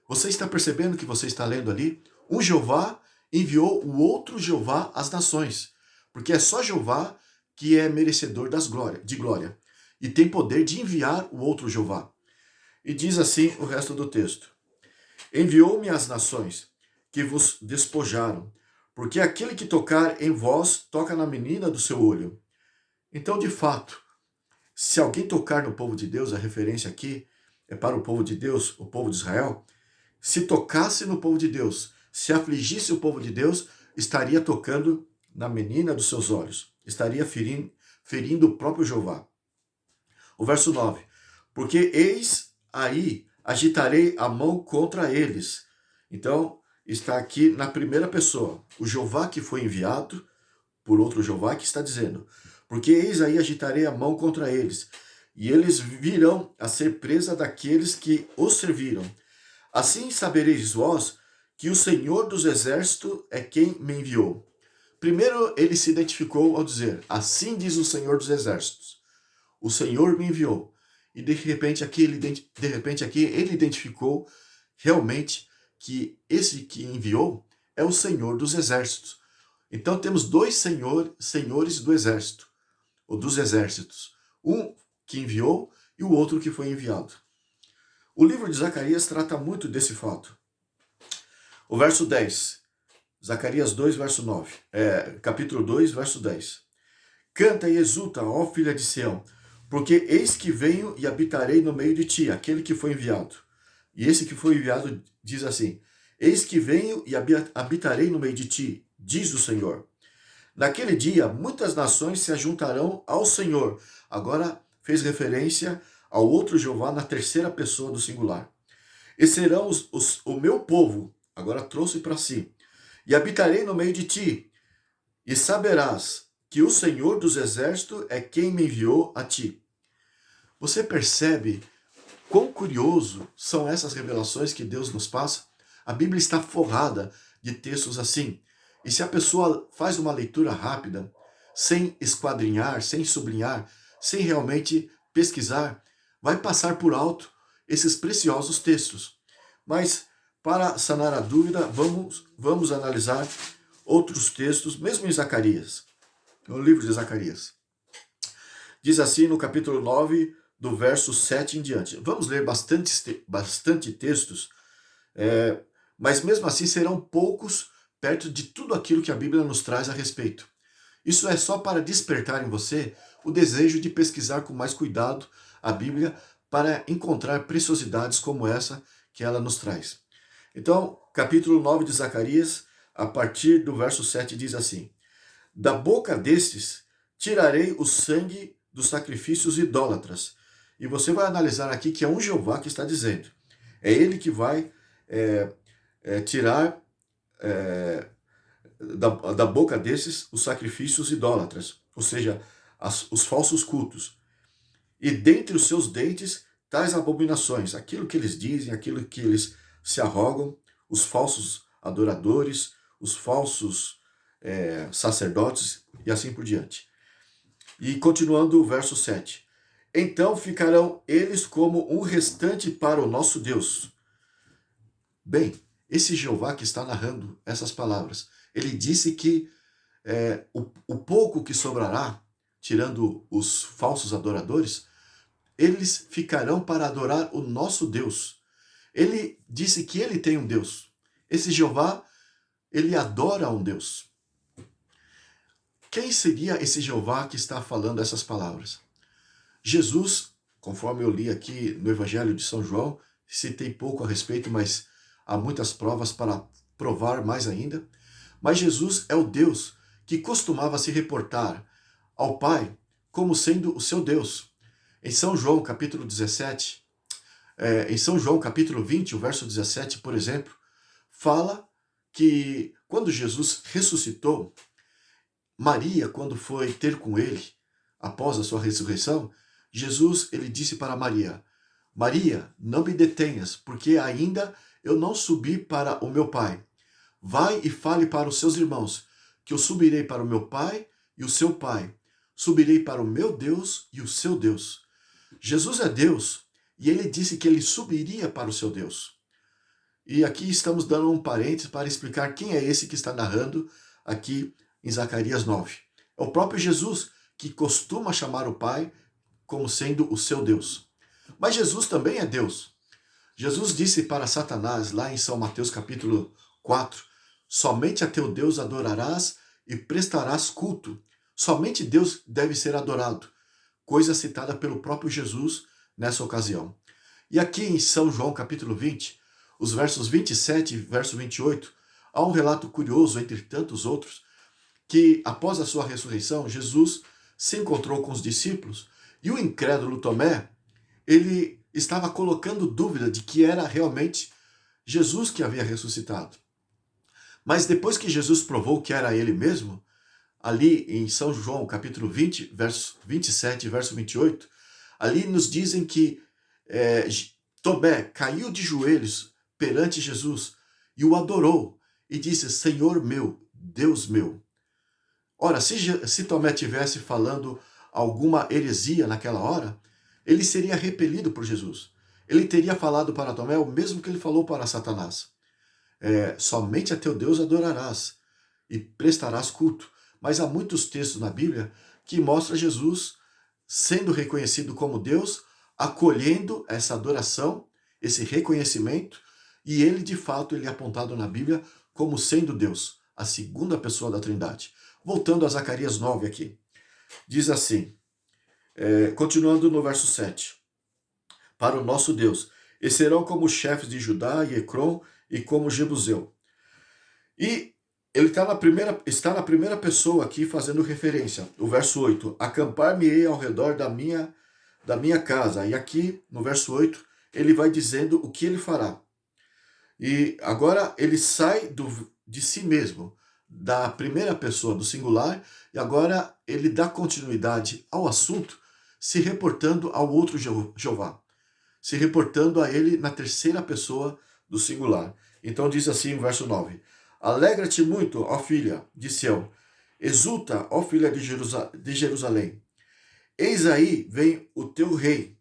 Você está percebendo o que você está lendo ali? Um Jeová enviou o outro Jeová às nações. Porque é só Jeová que é merecedor de glória. E tem poder de enviar o outro Jeová. E diz assim o resto do texto: enviou-me às nações que vos despojaram, porque aquele que tocar em vós toca na menina do seu olho. Então, de fato, se alguém tocar no povo de Deus, a referência aqui é para o povo de Deus, o povo de Israel, se tocasse no povo de Deus, se afligisse o povo de Deus, estaria tocando na menina dos seus olhos, estaria ferindo o próprio Jeová. O verso 9: porque eis aí agitarei a mão contra eles. Então, está aqui na primeira pessoa, o Jeová que foi enviado por outro Jeová que está dizendo: porque eis aí agitarei a mão contra eles, e eles virão a ser presa daqueles que os serviram. Assim sabereis vós que o Senhor dos exércitos é quem me enviou. Primeiro ele se identificou ao dizer: assim diz o Senhor dos exércitos. O Senhor me enviou. E de repente aqui ele identificou realmente que esse que enviou é o Senhor dos exércitos. Então temos dois senhores do exército, ou dos exércitos. Um que enviou e o outro que foi enviado. O livro de Zacarias trata muito desse fato. O verso 10, Zacarias 2, verso 9, capítulo 2, verso 10. Canta e exulta, ó filha de Sião, porque eis que venho e habitarei no meio de ti, aquele que foi enviado. E esse que foi enviado diz assim: eis que venho e habitarei no meio de ti, diz o Senhor. Naquele dia, muitas nações se ajuntarão ao Senhor. Agora fez referência ao outro Jeová na terceira pessoa do singular. E serão o meu povo, agora trouxe para si, e habitarei no meio de ti, e saberás que o Senhor dos Exércitos é quem me enviou a ti. Você percebe quão curioso são essas revelações que Deus nos passa? A Bíblia está forrada de textos assim. E se a pessoa faz uma leitura rápida, sem esquadrinhar, sem sublinhar, sem realmente pesquisar, vai passar por alto esses preciosos textos. Mas, para sanar a dúvida, vamos analisar outros textos, mesmo em Zacarias, no livro de Zacarias. Diz assim no capítulo 9, do verso 7 em diante. Vamos ler bastante textos, mas mesmo assim serão poucos perto de tudo aquilo que a Bíblia nos traz a respeito. Isso é só para despertar em você o desejo de pesquisar com mais cuidado a Bíblia para encontrar preciosidades como essa que ela nos traz. Então, capítulo 9 de Zacarias, a partir do verso 7, diz assim: Da boca destes tirarei o sangue dos sacrifícios idólatras. E você vai analisar aqui que é um Jeová que está dizendo. É ele que vai tirar da boca desses os sacrifícios idólatras, ou seja, os falsos cultos. E dentre os seus dentes, tais abominações, aquilo que eles dizem, aquilo que eles se arrogam, os falsos adoradores, os falsos sacerdotes e assim por diante. E continuando o verso 7. Então ficarão eles como um restante para o nosso Deus. Bem, esse Jeová que está narrando essas palavras, ele disse que o pouco que sobrará, tirando os falsos adoradores, eles ficarão para adorar o nosso Deus. Ele disse que ele tem um Deus. Esse Jeová, ele adora um Deus. Quem seria esse Jeová que está falando essas palavras? Jesus, conforme eu li aqui no Evangelho de São João, citei pouco a respeito, mas há muitas provas para provar mais ainda. Mas Jesus é o Deus que costumava se reportar ao Pai como sendo o seu Deus. Em São João, capítulo 17, em São João, capítulo 20, o verso 17, por exemplo, fala que quando Jesus ressuscitou, Maria, quando foi ter com ele, após a sua ressurreição, Jesus, ele disse para Maria: Maria, não me detenhas, porque ainda eu não subi para o meu Pai. Vai e fale para os seus irmãos, que eu subirei para o meu Pai e o seu Pai. Subirei para o meu Deus e o seu Deus. Jesus é Deus, e ele disse que ele subiria para o seu Deus. E aqui estamos dando um parênteses para explicar quem é esse que está narrando aqui em Zacarias 9. É o próprio Jesus que costuma chamar o Pai como sendo o seu Deus. Mas Jesus também é Deus. Jesus disse para Satanás, lá em São Mateus capítulo 4, somente a teu Deus adorarás e prestarás culto. Somente Deus deve ser adorado. Coisa citada pelo próprio Jesus nessa ocasião. E aqui em São João capítulo 20, os versos 27 e verso 28, há um relato curioso, entre tantos outros, que após a sua ressurreição, Jesus se encontrou com os discípulos e o incrédulo Tomé, ele estava colocando dúvida de que era realmente Jesus que havia ressuscitado. Mas depois que Jesus provou que era ele mesmo, ali em São João, capítulo 20, verso 27 e verso 28, ali nos dizem que Tomé caiu de joelhos perante Jesus e o adorou e disse: Senhor meu, Deus meu. Ora, se Tomé tivesse falando alguma heresia naquela hora, ele seria repelido por Jesus. Ele teria falado para Tomé o mesmo que ele falou para Satanás. Somente a teu Deus adorarás e prestarás culto. Mas há muitos textos na Bíblia que mostram Jesus sendo reconhecido como Deus, acolhendo essa adoração, esse reconhecimento, e ele, de fato, ele é apontado na Bíblia como sendo Deus, a segunda pessoa da Trindade. Voltando a Zacarias 9 aqui. Diz assim, continuando no verso 7. Para o nosso Deus, e serão como os chefes de Judá e Ecrom e como Jebuseu. E ele está na primeira pessoa aqui fazendo referência. O verso 8. Acampar-me-ei ao redor da minha casa. E aqui, no verso 8, ele vai dizendo o que ele fará. E agora ele sai de si mesmo, da primeira pessoa do singular, e agora ele dá continuidade ao assunto, se reportando ao outro Jeová, se reportando a ele na terceira pessoa do singular. Então diz assim o verso 9: Alegra-te muito, ó filha de Sião, exulta, ó filha de Jerusalém. Eis aí vem o teu rei,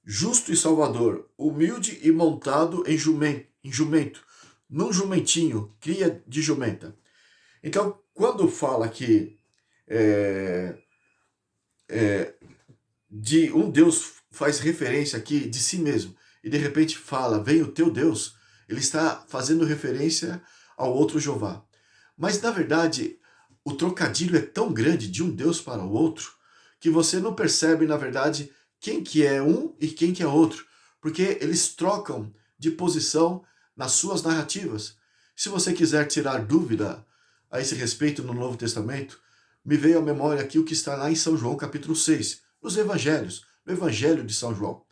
justo e salvador, humilde e montado em jumento, num jumentinho, cria de jumenta. Então, quando fala que é, de um Deus faz referência aqui de si mesmo, e de repente fala, vem o teu Deus, ele está fazendo referência ao outro Jeová. Mas, na verdade, o trocadilho é tão grande de um Deus para o outro, que você não percebe, na verdade, quem que é um e quem que é outro, porque eles trocam de posição nas suas narrativas. Se você quiser tirar dúvida a esse respeito no Novo Testamento, me veio à memória aqui o que está lá em São João capítulo 6, nos Evangelhos, no Evangelho de São João.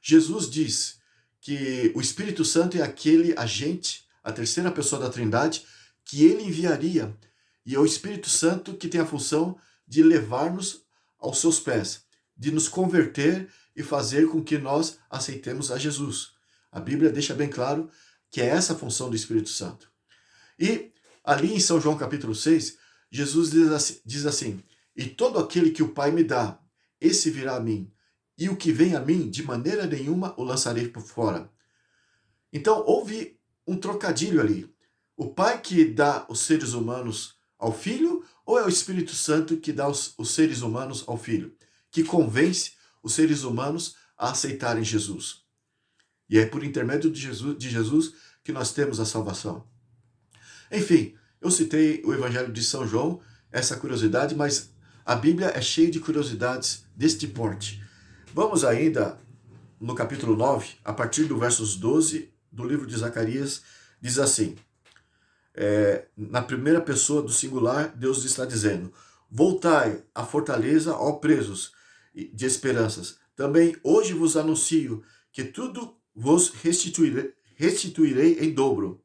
Jesus diz que o Espírito Santo é aquele agente, a terceira pessoa da Trindade, que ele enviaria, e é o Espírito Santo que tem a função de levar-nos aos seus pés, de nos converter e fazer com que nós aceitemos a Jesus. A Bíblia deixa bem claro que é essa a função do Espírito Santo. E ali em São João capítulo 6, Jesus diz assim, e todo aquele que o Pai me dá, esse virá a mim, e o que vem a mim, de maneira nenhuma o lançarei por fora. Então houve um trocadilho ali. O Pai que dá os seres humanos ao Filho, ou é o Espírito Santo que dá os seres humanos ao Filho, que convence os seres humanos a aceitarem Jesus? E é por intermédio de Jesus que nós temos a salvação. Enfim, eu citei o Evangelho de São João, essa curiosidade, mas a Bíblia é cheia de curiosidades deste porte. Vamos ainda no capítulo 9, a partir do versos 12 do livro de Zacarias, diz assim, na primeira pessoa do singular, Deus está dizendo, voltai à fortaleza, ó presos de esperanças. Também hoje vos anuncio que tudo vos restituirei em dobro.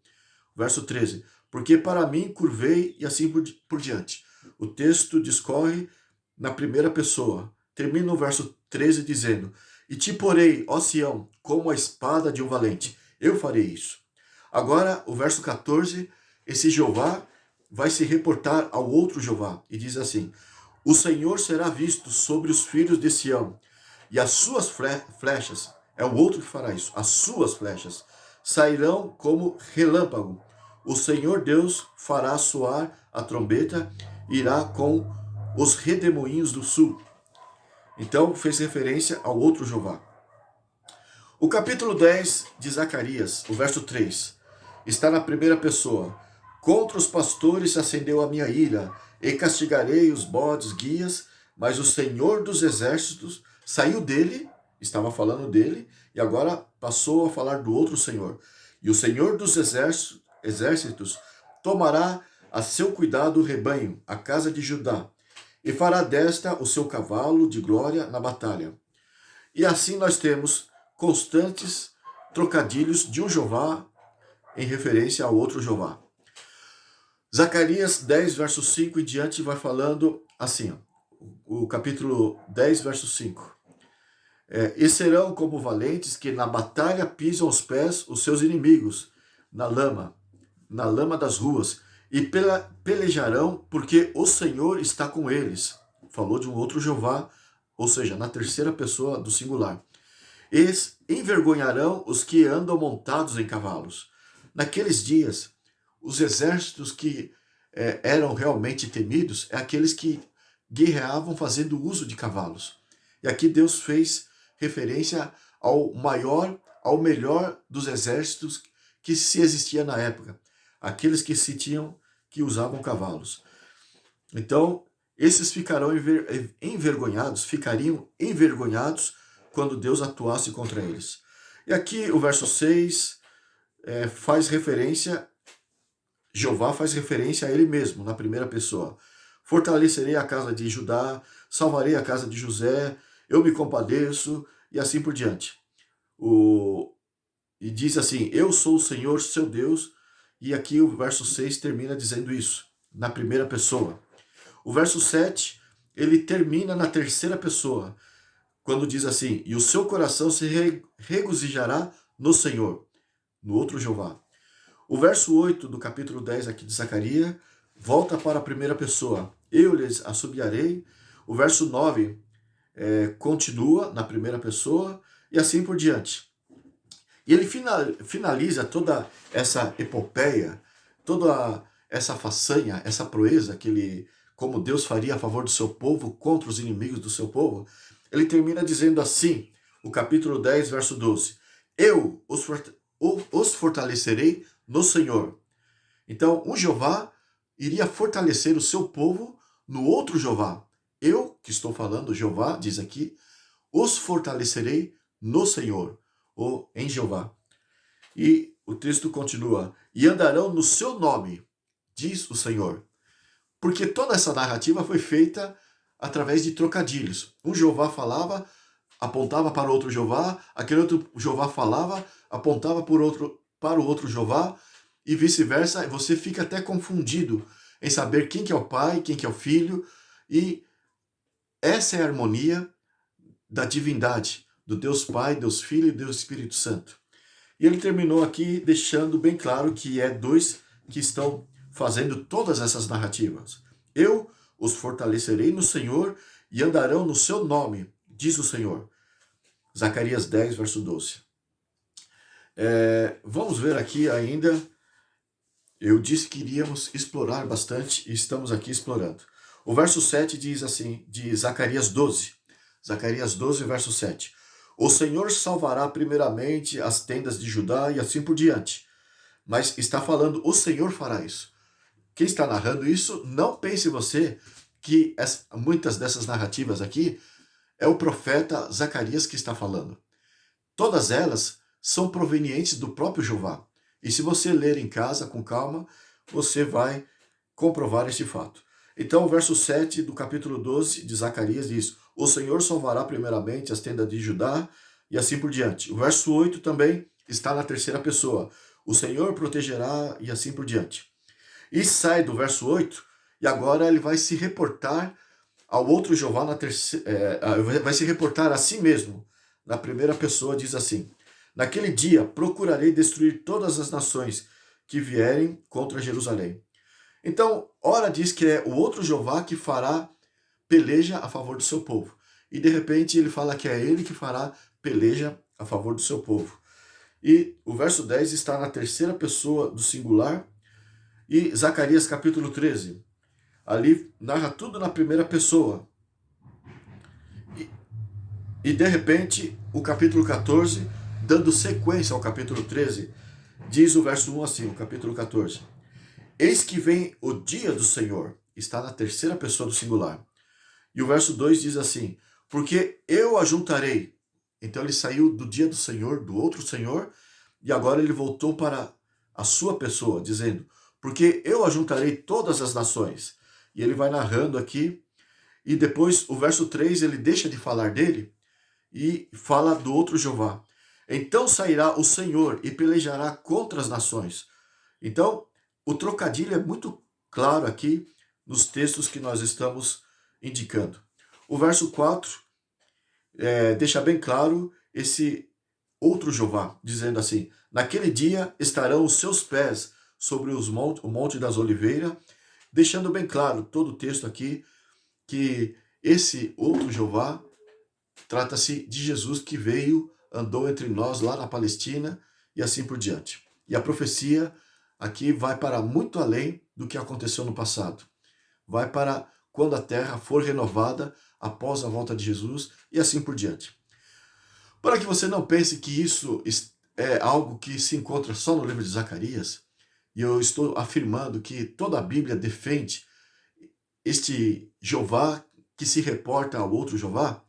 Verso 13, porque para mim curvei e assim por diante. O texto discorre na primeira pessoa. Termina o verso 13 dizendo, e te porei, ó Sião, como a espada de um valente. Eu farei isso. Agora, o verso 14, esse Jeová vai se reportar ao outro Jeová e diz assim, o Senhor será visto sobre os filhos de Sião, e as suas flechas, é o outro que fará isso, as suas flechas, sairão como relâmpago. O Senhor Deus fará soar a trombeta, irá com os redemoinhos do sul. Então, fez referência ao outro Jeová. O capítulo 10 de Zacarias, o verso 3, está na primeira pessoa. Contra os pastores se acendeu a minha ira, e castigarei os bodes guias, mas o Senhor dos exércitos saiu dele, estava falando dele, e agora passou a falar do outro Senhor. E o Senhor dos exércitos tomará a seu cuidado o rebanho, a casa de Judá, e fará desta o seu cavalo de glória na batalha. E assim nós temos constantes trocadilhos de um Jeová em referência ao outro Jeová. Zacarias 10, verso 5 e diante vai falando assim, o capítulo 10, verso 5. E serão como valentes que na batalha pisam os pés os seus inimigos, na lama das ruas, e pelejarão porque o Senhor está com eles. Falou de um outro Jeová, ou seja, na terceira pessoa do singular. Eles envergonharão os que andam montados em cavalos. Naqueles dias, os exércitos que eram realmente temidos é aqueles que guerreavam fazendo uso de cavalos. E aqui Deus fez referência ao maior, ao melhor dos exércitos que se existia na época. Aqueles que usavam cavalos. Então, esses ficariam envergonhados quando Deus atuasse contra eles. E aqui o verso 6 faz referência, Jeová faz referência a ele mesmo, na primeira pessoa. Fortalecerei a casa de Judá, salvarei a casa de José, eu me compadeço, e assim por diante. E diz assim, eu sou o Senhor, seu Deus, e aqui o verso 6 termina dizendo isso, na primeira pessoa. O verso 7, ele termina na terceira pessoa, quando diz assim: e o seu coração se regozijará no Senhor, no outro Jeová. O verso 8 do capítulo 10 aqui de Zacarias volta para a primeira pessoa: eu lhes assobiarei. O verso 9 continua na primeira pessoa e assim por diante. E ele finaliza toda essa epopeia, toda essa façanha, essa proeza que ele, como Deus faria a favor do seu povo contra os inimigos do seu povo. Ele termina dizendo assim, o capítulo 10, verso 12: eu os fortalecerei no Senhor. Então, um Jeová iria fortalecer o seu povo no outro Jeová. Eu, que estou falando, Jeová, diz aqui, os fortalecerei no Senhor, ou em Jeová. E o texto continua: e andarão no seu nome, diz o Senhor. Porque toda essa narrativa foi feita através de trocadilhos. Um Jeová falava, apontava para outro Jeová, aquele outro Jeová falava, apontava para o outro Jeová, e vice-versa. Você fica até confundido em saber quem que é o pai, quem que é o filho, e essa é a harmonia da divindade, do Deus Pai, Deus Filho e Deus Espírito Santo. E ele terminou aqui deixando bem claro que é dois que estão fazendo todas essas narrativas. Eu os fortalecerei no Senhor e andarão no seu nome, diz o Senhor. Zacarias 10, verso 12. Vamos ver aqui ainda. Eu disse que iríamos explorar bastante e estamos aqui explorando. O verso 7 diz assim, de Zacarias 12. Zacarias 12, verso 7. O Senhor salvará primeiramente as tendas de Judá e assim por diante. Mas está falando, o Senhor fará isso. Quem está narrando isso, não pense você que muitas dessas narrativas aqui é o profeta Zacarias que está falando. Todas elas são provenientes do próprio Jeová. E se você ler em casa com calma, você vai comprovar este fato. Então o verso 7 do capítulo 12 de Zacarias diz: o Senhor salvará primeiramente as tendas de Judá e assim por diante. O verso 8 também está na terceira pessoa: o Senhor protegerá e assim por diante. E sai do verso 8 e agora ele vai se reportar ao outro Jeová vai se reportar a si mesmo. Na primeira pessoa diz assim: naquele dia procurarei destruir todas as nações que vierem contra Jerusalém. Então, ora diz que é o outro Jeová que fará peleja a favor do seu povo. E de repente ele fala que é ele que fará peleja a favor do seu povo. E o verso 10 está na terceira pessoa do singular. E Zacarias capítulo 13, ali narra tudo na primeira pessoa. E de repente, o capítulo 14, dando sequência ao capítulo 13, diz o verso 1 assim, o capítulo 14. Eis que vem o dia do Senhor, está na terceira pessoa do singular. E o verso 2 diz assim: porque eu ajuntarei. Então ele saiu do dia do Senhor, do outro Senhor, e agora ele voltou para a sua pessoa, dizendo: porque eu ajuntarei todas as nações. E ele vai narrando aqui, e depois o verso 3 ele deixa de falar dele e fala do outro Jeová. Então sairá o Senhor e pelejará contra as nações. Então, o trocadilho é muito claro aqui nos textos que nós estamos indicando. O verso 4 deixa bem claro esse outro Jeová, dizendo assim: naquele dia estarão os seus pés sobre o monte das oliveiras, deixando bem claro todo o texto aqui que esse outro Jeová trata-se de Jesus que veio, andou entre nós lá na Palestina e assim por diante. E a profecia aqui vai para muito além do que aconteceu no passado. Vai para quando a terra for renovada após a volta de Jesus e assim por diante. Para que você não pense que isso é algo que se encontra só no livro de Zacarias, e eu estou afirmando que toda a Bíblia defende este Jeová que se reporta ao outro Jeová,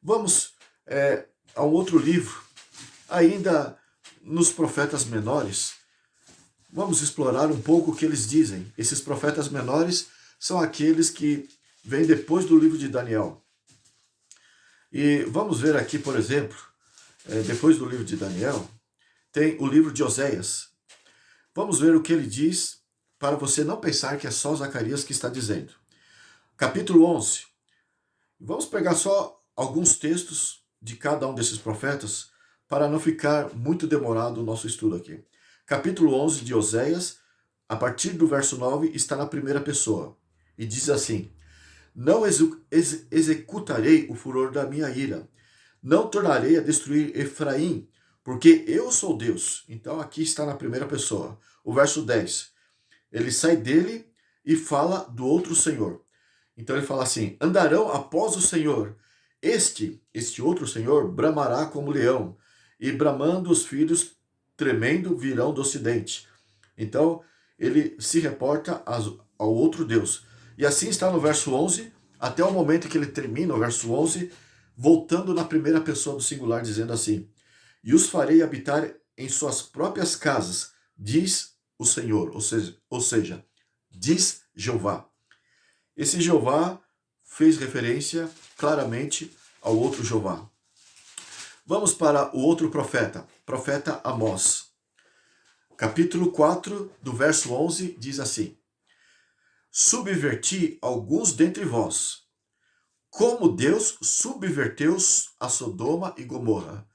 vamos a um outro livro, ainda nos profetas menores. Vamos explorar um pouco o que eles dizem. Esses profetas menores são aqueles que vêm depois do livro de Daniel. E vamos ver aqui, por exemplo, depois do livro de Daniel, tem o livro de Oséias. Vamos ver o que ele diz, para você não pensar que é só Zacarias que está dizendo. Capítulo 11. Vamos pegar só alguns textos de cada um desses profetas, para não ficar muito demorado o nosso estudo aqui. Capítulo 11 de Oséias, a partir do verso 9, está na primeira pessoa. E diz assim: Não executarei o furor da minha ira, não tornarei a destruir Efraim, porque eu sou Deus. Então aqui está na primeira pessoa. O verso 10. Ele sai dele e fala do outro Senhor. Então ele fala assim: andarão após o Senhor. Este outro Senhor, bramará como leão, e bramando os filhos, tremendo, virão do ocidente. Então ele se reporta ao outro Deus. E assim está no verso 11, até o momento em que ele termina o verso 11, voltando na primeira pessoa do singular, dizendo assim: e os farei habitar em suas próprias casas, diz o Senhor, ou seja, diz Jeová. Esse Jeová fez referência claramente ao outro Jeová. Vamos para o outro profeta Amós. Capítulo 4, do verso 11, diz assim: subverti alguns dentre vós, como Deus subverteu a Sodoma e Gomorra.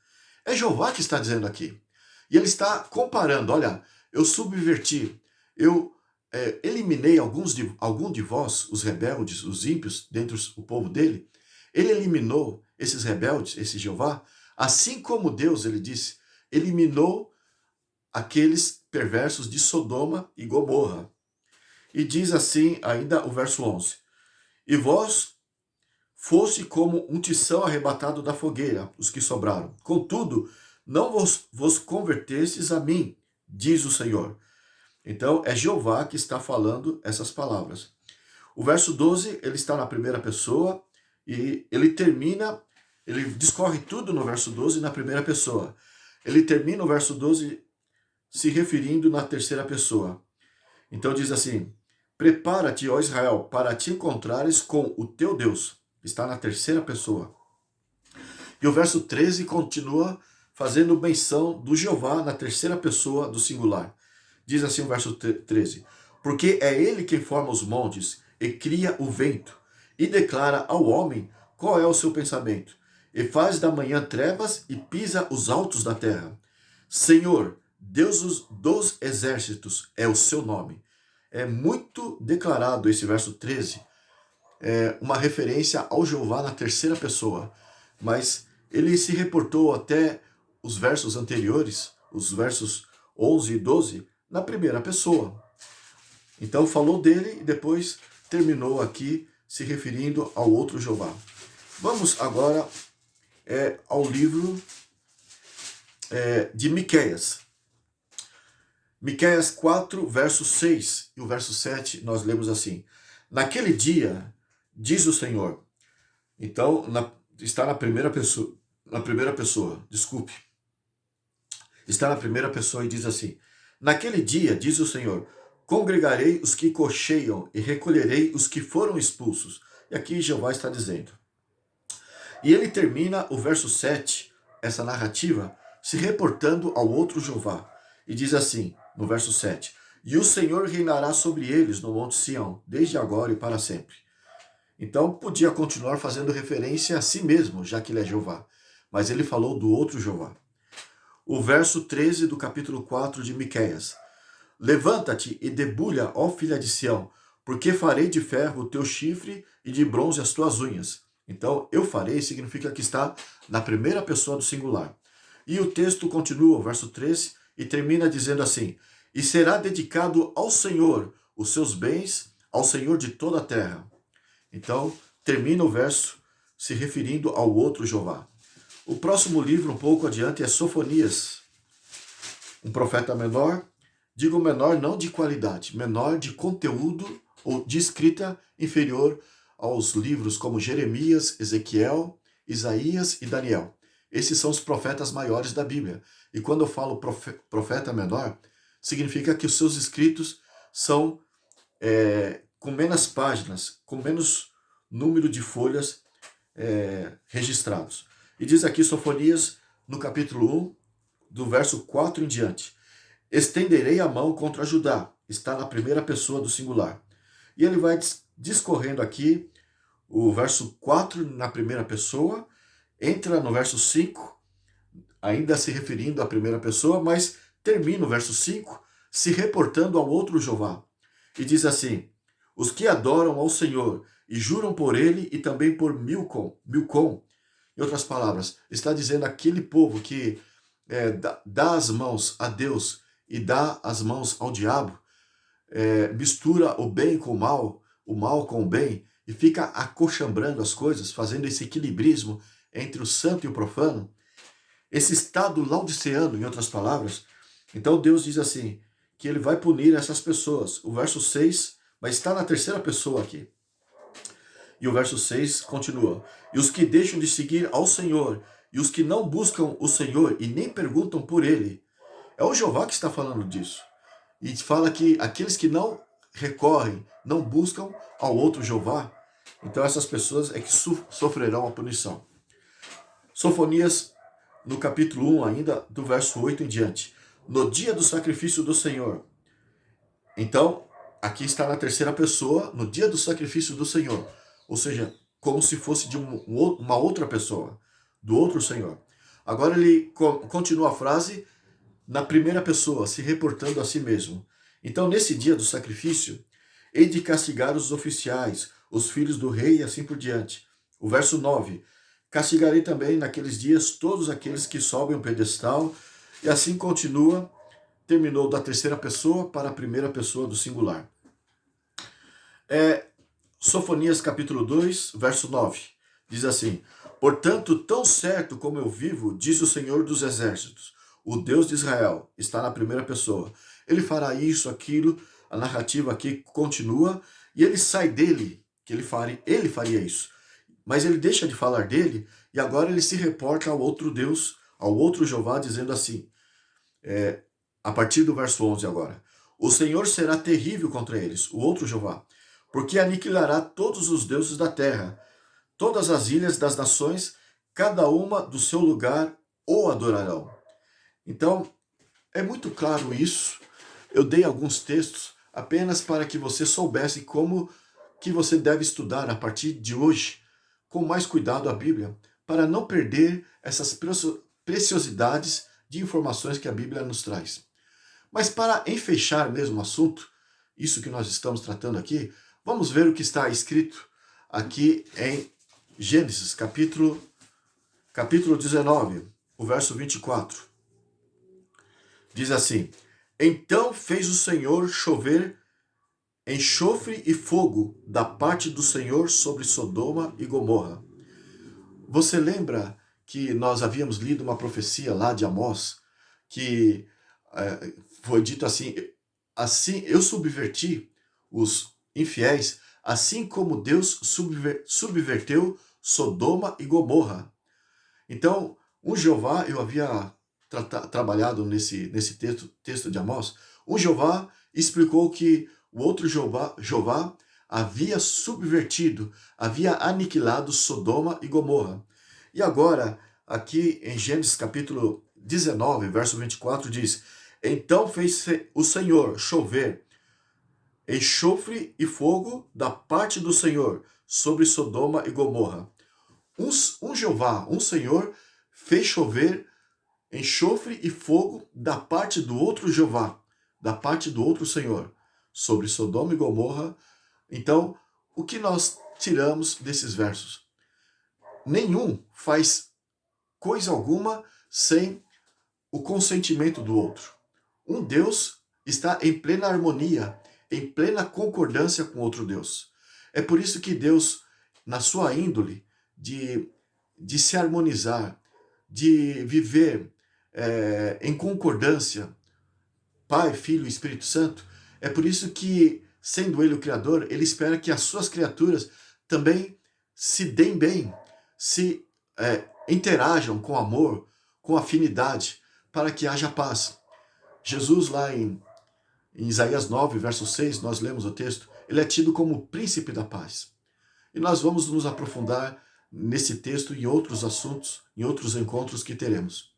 É Jeová que está dizendo aqui. E ele está comparando, olha, eu subverti, eu eliminei algum de vós, os rebeldes, os ímpios, dentre o povo dele. Ele eliminou esses rebeldes, esse Jeová, assim como Deus, ele disse, eliminou aqueles perversos de Sodoma e Gomorra. E diz assim ainda o verso 11: e vós fosse como um tição arrebatado da fogueira, os que sobraram. Contudo, não vos convertestes a mim, diz o Senhor. Então, é Jeová que está falando essas palavras. O verso 12, ele está na primeira pessoa e ele discorre tudo no verso 12 na primeira pessoa. Ele termina o verso 12 se referindo na terceira pessoa. Então diz assim: prepara-te, ó Israel, para te encontrares com o teu Deus. Está na terceira pessoa. E o verso 13 continua fazendo menção do Jeová na terceira pessoa do singular. Diz assim o verso 13: porque é ele quem forma os montes e cria o vento, e declara ao homem qual é o seu pensamento, e faz da manhã trevas e pisa os altos da terra. Senhor, Deus dos exércitos é o seu nome. É muito declarado esse verso 13, uma referência ao Jeová na terceira pessoa, mas ele se reportou até os versos anteriores, os versos 11 e 12, na primeira pessoa. Então falou dele e depois terminou aqui se referindo ao outro Jeová. Vamos agora ao livro de Miqueias. Miqueias 4, verso 6 e o verso 7, nós lemos assim: naquele dia, diz o Senhor. Então, está na primeira pessoa, desculpe. Está na primeira pessoa e diz assim: naquele dia, diz o Senhor, congregarei os que cocheiam e recolherei os que foram expulsos. E aqui Jeová está dizendo. E ele termina o verso 7, essa narrativa, se reportando ao outro Jeová. E diz assim, no verso 7, e o Senhor reinará sobre eles no monte Sião, desde agora e para sempre. Então podia continuar fazendo referência a si mesmo, já que ele é Jeová. Mas ele falou do outro Jeová. O verso 13 do capítulo 4 de Miqueias: levanta-te e debulha, ó filha de Sião, porque farei de ferro o teu chifre e de bronze as tuas unhas. Então, eu farei significa que está na primeira pessoa do singular. E o texto continua, o verso 13, e termina dizendo assim: e será dedicado ao Senhor os seus bens, ao Senhor de toda a terra. Então, termina o verso se referindo ao outro Jeová. O próximo livro, um pouco adiante, é Sofonias, um profeta menor. Digo menor não de qualidade, menor de conteúdo ou de escrita inferior aos livros como Jeremias, Ezequiel, Isaías e Daniel. Esses são os profetas maiores da Bíblia. E quando eu falo profeta menor, significa que os seus escritos são com menos páginas, com menos número de folhas registrados. E diz aqui Sofonias, no capítulo 1, do verso 4 em diante: estenderei a mão contra Judá. Está na primeira pessoa do singular. E ele vai discorrendo aqui o verso 4 na primeira pessoa, entra no verso 5, ainda se referindo à primeira pessoa, mas termina o verso 5 se reportando ao outro Jeová. E diz assim: os que adoram ao Senhor e juram por ele e também por Milcom. Em outras palavras, está dizendo aquele povo que dá as mãos a Deus e dá as mãos ao diabo, mistura o bem com o mal com o bem, e fica acochambrando as coisas, fazendo esse equilibrismo entre o santo e o profano, esse estado laodiceano, em outras palavras. Então Deus diz assim, que ele vai punir essas pessoas. O verso 6 vai estar na terceira pessoa aqui. E o verso 6 continua: e os que deixam de seguir ao Senhor, e os que não buscam o Senhor e nem perguntam por ele. É o Jeová que está falando disso. E fala que aqueles que não recorrem, não buscam ao outro Jeová, então essas pessoas é que sofrerão a punição. Sofonias, no capítulo 1 ainda, do verso 8 em diante. No dia do sacrifício do Senhor. Então, aqui está na terceira pessoa, no dia do sacrifício do Senhor. Ou seja, como se fosse de uma outra pessoa, do outro Senhor. Agora ele continua a frase na primeira pessoa, se reportando a si mesmo. Então, nesse dia do sacrifício, hei de castigar os oficiais, os filhos do rei e assim por diante. O verso 9: castigarei também naqueles dias todos aqueles que sobem o pedestal, e assim continua, terminou da terceira pessoa para a primeira pessoa do singular. Sofonias capítulo 2, verso 9, diz assim: portanto, tão certo como eu vivo, diz o Senhor dos Exércitos, o Deus de Israel, está na primeira pessoa. Ele fará isso, aquilo, a narrativa aqui continua, e ele sai dele, que ele faria isso. Mas ele deixa de falar dele, e agora ele se reporta ao outro Deus, ao outro Jeová, dizendo assim, a partir do verso 11 agora: o Senhor será terrível contra eles, o outro Jeová, porque aniquilará todos os deuses da terra, todas as ilhas das nações, cada uma do seu lugar o adorarão. Então, é muito claro isso. Eu dei alguns textos apenas para que você soubesse como que você deve estudar a partir de hoje, com mais cuidado a Bíblia, para não perder essas preciosidades de informações que a Bíblia nos traz. Mas para enfechar mesmo o assunto, isso que nós estamos tratando aqui, vamos ver o que está escrito aqui em Gênesis, capítulo 19, o verso 24. Diz assim: então fez o Senhor chover enxofre e fogo da parte do Senhor sobre Sodoma e Gomorra. Você lembra que nós havíamos lido uma profecia lá de Amós, que foi dito assim eu subverti os infiéis, assim como Deus subverteu Sodoma e Gomorra. Então, um Jeová, eu havia trabalhado nesse texto de Amós, um Jeová explicou que o outro Jeová havia subvertido, havia aniquilado Sodoma e Gomorra. E agora, aqui em Gênesis capítulo 19, verso 24, diz: então fez o Senhor chover enxofre e fogo da parte do Senhor sobre Sodoma e Gomorra. Um Jeová, um Senhor, fez chover enxofre e fogo da parte do outro Jeová, da parte do outro Senhor, sobre Sodoma e Gomorra. Então, o que nós tiramos desses versos? Nenhum faz coisa alguma sem o consentimento do outro. Um Deus está em plena harmonia, em plena concordância com outro Deus. É por isso que Deus, na sua índole de se harmonizar, de viver em concordância, Pai, Filho e Espírito Santo, é por isso que, sendo Ele o Criador, Ele espera que as suas criaturas também se deem bem, se interajam com amor, com afinidade, para que haja paz. Jesus, lá em Isaías 9, verso 6, nós lemos o texto, ele é tido como o príncipe da paz. E nós vamos nos aprofundar nesse texto e em outros assuntos, em outros encontros que teremos.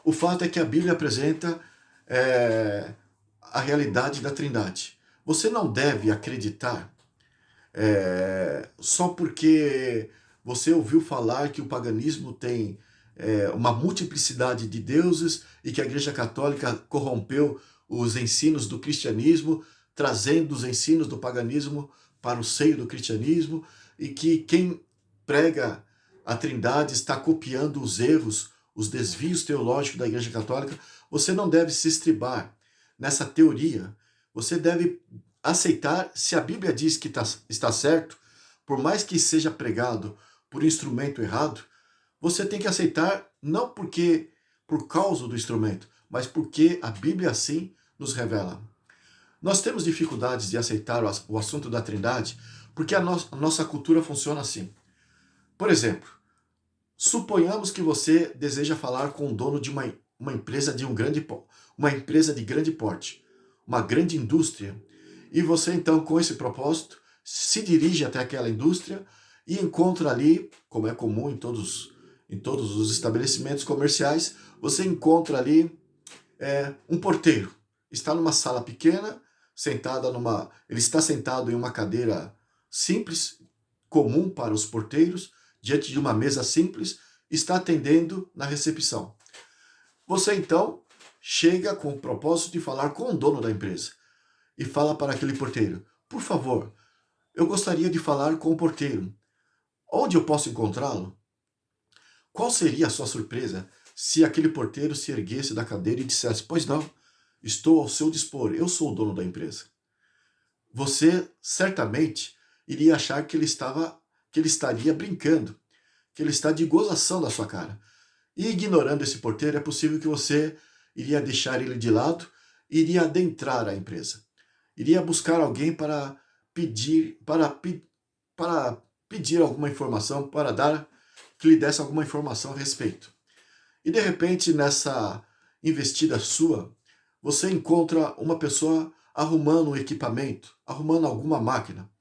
O fato é que a Bíblia apresenta é, a realidade da Trindade. Você não deve acreditar só porque você ouviu falar que o paganismo tem uma multiplicidade de deuses e que a Igreja Católica corrompeu os ensinos do cristianismo, trazendo os ensinos do paganismo para o seio do cristianismo, e que quem prega a Trindade está copiando os erros, os desvios teológicos da Igreja Católica. Você não deve se estribar nessa teoria. Você deve aceitar, se a Bíblia diz que está certo, por mais que seja pregado por instrumento errado, você tem que aceitar não porque por causa do instrumento, mas porque a Bíblia assim nos revela. Nós temos dificuldades de aceitar o assunto da Trindade porque a nossa cultura funciona assim. Por exemplo, suponhamos que você deseja falar com o dono de uma empresa uma empresa de grande porte, uma grande indústria, e você então, com esse propósito, se dirige até aquela indústria e encontra ali, como é comum em todos os estabelecimentos comerciais, você encontra ali um porteiro. Está numa sala pequena, ele está sentado em uma cadeira simples, comum para os porteiros, diante de uma mesa simples, está atendendo na recepção. Você então chega com o propósito de falar com o dono da empresa e fala para aquele porteiro: por favor, eu gostaria de falar com o porteiro. Onde eu posso encontrá-lo? Qual seria a sua surpresa se aquele porteiro se erguesse da cadeira e dissesse: pois não, estou ao seu dispor, eu sou o dono da empresa. Você certamente iria achar que ele estaria brincando, que ele está de gozação da sua cara. E ignorando esse porteiro, é possível que você iria deixar ele de lado e iria adentrar a empresa. Iria buscar alguém para pedir alguma informação, que lhe desse alguma informação a respeito. E de repente, nessa investida sua, você encontra uma pessoa arrumando um equipamento, arrumando alguma máquina.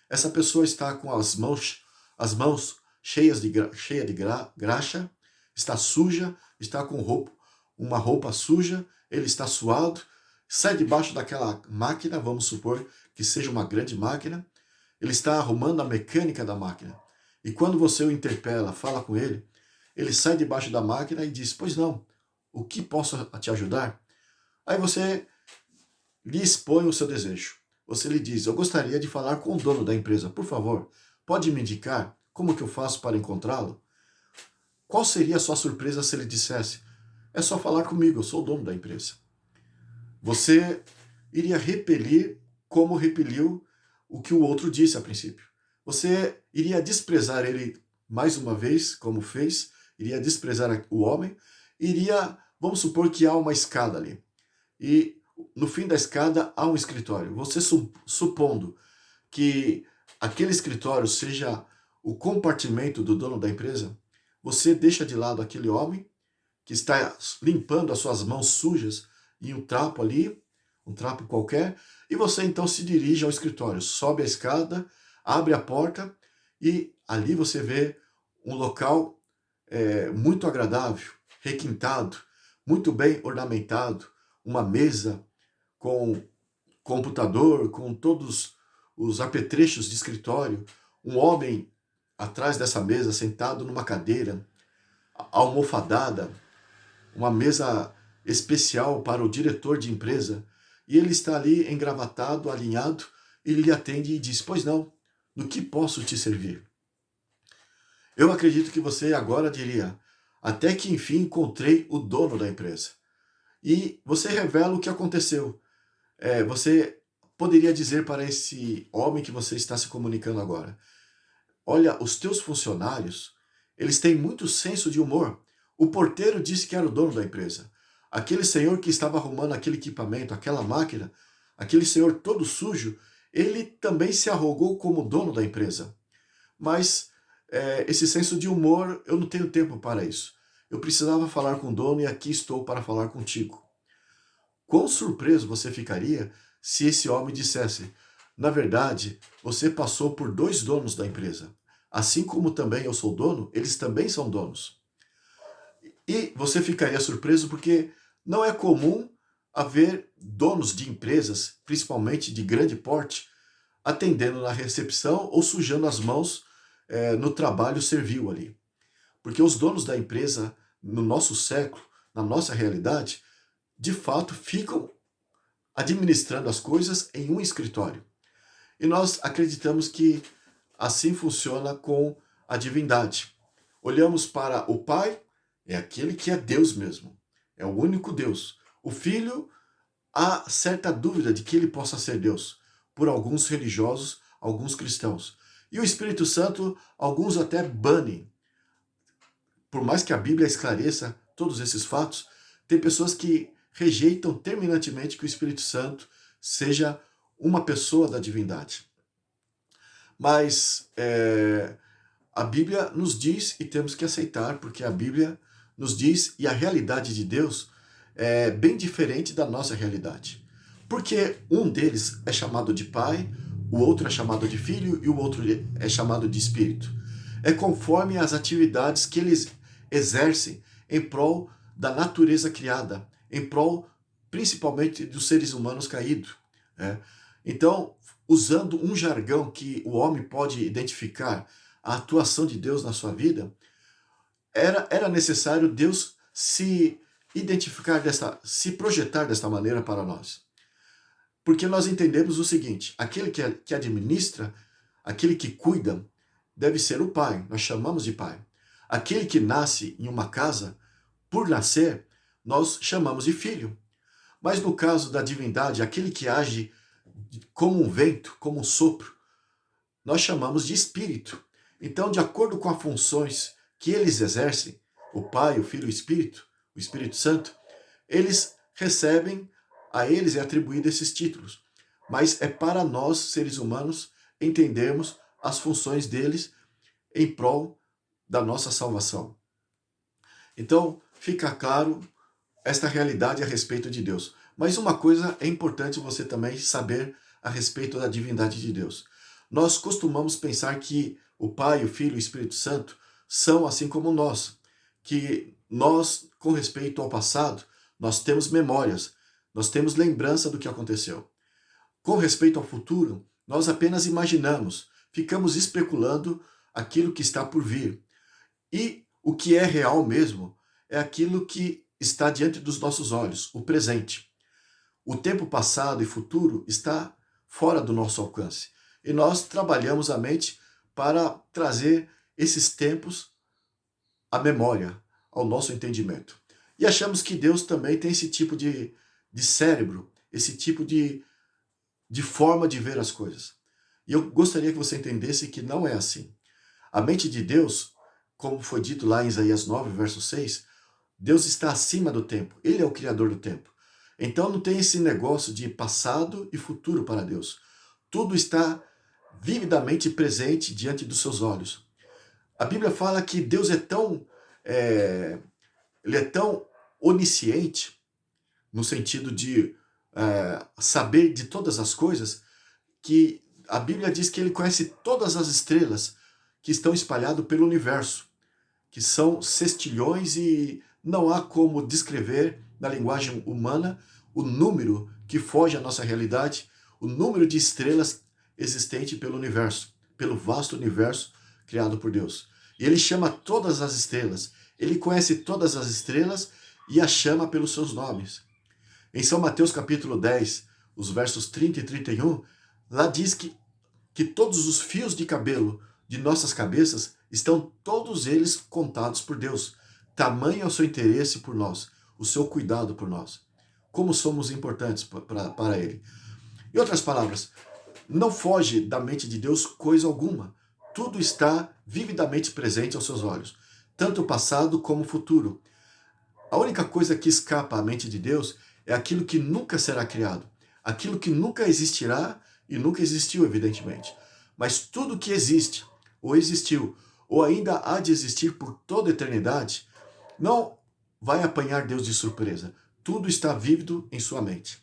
Essa pessoa está com as mãos cheia de graxa, está suja, está com uma roupa suja, ele está suado, sai debaixo daquela máquina, vamos supor que seja uma grande máquina, ele está arrumando a mecânica da máquina. E quando você o interpela, fala com ele, ele sai debaixo da máquina e diz: pois não, o que posso te ajudar? Aí você lhe expõe o seu desejo. Você lhe diz: eu gostaria de falar com o dono da empresa, por favor, pode me indicar como que eu faço para encontrá-lo? Qual seria a sua surpresa se ele dissesse: é só falar comigo, eu sou o dono da empresa? Você iria repelir como repeliu o que o outro disse a princípio. Você iria desprezar ele mais uma vez, como fez, iria desprezar o homem, vamos supor que há uma escada ali. E no fim da escada há um escritório. Você supondo que aquele escritório seja o compartimento do dono da empresa, você deixa de lado aquele homem que está limpando as suas mãos sujas em um trapo ali, um trapo qualquer, e você então se dirige ao escritório, sobe a escada, abre a porta e ali você vê um local muito agradável, requintado, muito bem ornamentado, uma mesa com computador, com todos os apetrechos de escritório, um homem atrás dessa mesa, sentado numa cadeira, almofadada, uma mesa especial para o diretor de empresa, e ele está ali engravatado, alinhado, e lhe atende e diz: pois não, no que posso te servir? Eu acredito que você agora diria: até que enfim encontrei o dono da empresa. E você revela o que aconteceu. Você poderia dizer para esse homem que você está se comunicando agora: olha, os teus funcionários, eles têm muito senso de humor. O porteiro disse que era o dono da empresa. Aquele senhor que estava arrumando aquele equipamento, aquela máquina, aquele senhor todo sujo, ele também se arrogou como dono da empresa. Mas esse senso de humor, eu não tenho tempo para isso. Eu precisava falar com o dono e aqui estou para falar contigo. Quão surpreso você ficaria se esse homem dissesse: na verdade, você passou por 2 donos da empresa. Assim como também eu sou dono, eles também são donos. E você ficaria surpreso porque não é comum haver donos de empresas, principalmente de grande porte, atendendo na recepção ou sujando as mãos no trabalho servil ali. Porque os donos da empresa, no nosso século, na nossa realidade, de fato ficam administrando as coisas em um escritório. E nós acreditamos que assim funciona com a divindade. Olhamos para o Pai, é aquele que é Deus mesmo, é o único Deus. O Filho, há certa dúvida de que ele possa ser Deus, por alguns religiosos, alguns cristãos. E o Espírito Santo, alguns até banem. Por mais que a Bíblia esclareça todos esses fatos, tem pessoas que rejeitam terminantemente que o Espírito Santo seja uma pessoa da divindade. Mas a Bíblia nos diz, e temos que aceitar, porque a Bíblia nos diz, e a realidade de Deus é bem diferente da nossa realidade. Porque um deles é chamado de Pai, o outro é chamado de Filho e o outro é chamado de Espírito. É conforme as atividades que eles exercem em prol da natureza criada, em prol principalmente dos seres humanos caídos. Então, usando um jargão que o homem pode identificar a atuação de Deus na sua vida, era necessário Deus se identificar se projetar desta maneira para nós. Porque nós entendemos o seguinte: aquele que administra, aquele que cuida, deve ser o pai, nós chamamos de pai. Aquele que nasce em uma casa, por nascer, nós chamamos de filho. Mas no caso da divindade, aquele que age como um vento, como um sopro, nós chamamos de espírito. Então, de acordo com as funções que eles exercem, o Pai, o Filho e o Espírito Santo, eles recebem, a eles é atribuído esses títulos. Mas é para nós, seres humanos, entendermos as funções deles em prol da nossa salvação. Então, fica claro esta realidade a respeito de Deus. Mas uma coisa é importante você também saber a respeito da divindade de Deus. Nós costumamos pensar que o Pai, o Filho e o Espírito Santo são assim como nós, que nós, com respeito ao passado, nós temos memórias, nós temos lembrança do que aconteceu. Com respeito ao futuro, nós apenas imaginamos, ficamos especulando aquilo que está por vir. E o que é real mesmo é aquilo que está diante dos nossos olhos, o presente. O tempo passado e futuro está fora do nosso alcance. E nós trabalhamos a mente para trazer esses tempos à memória, ao nosso entendimento. E achamos que Deus também tem esse tipo de cérebro, esse tipo de forma de ver as coisas. E eu gostaria que você entendesse que não é assim. A mente de Deus, como foi dito lá em Isaías 9, verso 6, Deus está acima do tempo. Ele é o criador do tempo. Então não tem esse negócio de passado e futuro para Deus. Tudo está vividamente presente diante dos seus olhos. A Bíblia fala que Deus ele é tão onisciente, no sentido de saber de todas as coisas, que a Bíblia diz que ele conhece todas as estrelas que estão espalhadas pelo universo, que são sextilhões e não há como descrever na linguagem humana o número que foge à nossa realidade, o número de estrelas existente pelo universo, pelo vasto universo criado por Deus. E ele chama todas as estrelas, ele conhece todas as estrelas e as chama pelos seus nomes. Em São Mateus capítulo 10, os versos 30 e 31, lá diz que todos os fios de cabelo de nossas cabeças estão todos eles contados por Deus. Tamanho é o seu interesse por nós, o seu cuidado por nós. Como somos importantes para Ele. Em outras palavras, não foge da mente de Deus coisa alguma. Tudo está vividamente presente aos seus olhos, tanto o passado como o futuro. A única coisa que escapa à mente de Deus é aquilo que nunca será criado, aquilo que nunca existirá e nunca existiu, evidentemente. Mas tudo que existe, ou existiu, ou ainda há de existir por toda a eternidade, não vai apanhar Deus de surpresa. Tudo está vívido em sua mente.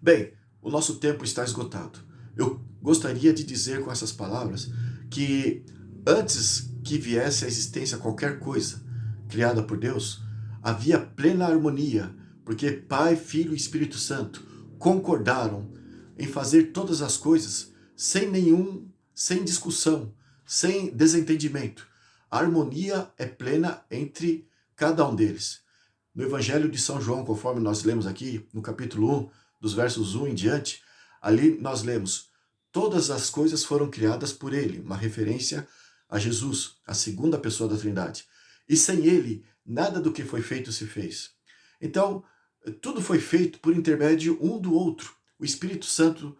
Bem, o nosso tempo está esgotado. Eu gostaria de dizer com essas palavras que antes que viesse à existência qualquer coisa criada por Deus, havia plena harmonia, porque Pai, Filho e Espírito Santo concordaram em fazer todas as coisas sem discussão, sem desentendimento. A harmonia é plena entre cada um deles. No Evangelho de São João, conforme nós lemos aqui, no capítulo 1, dos versos 1 em diante, ali nós lemos: todas as coisas foram criadas por ele, uma referência a Jesus, a segunda pessoa da Trindade. E sem ele, nada do que foi feito se fez. Então, tudo foi feito por intermédio um do outro. O Espírito Santo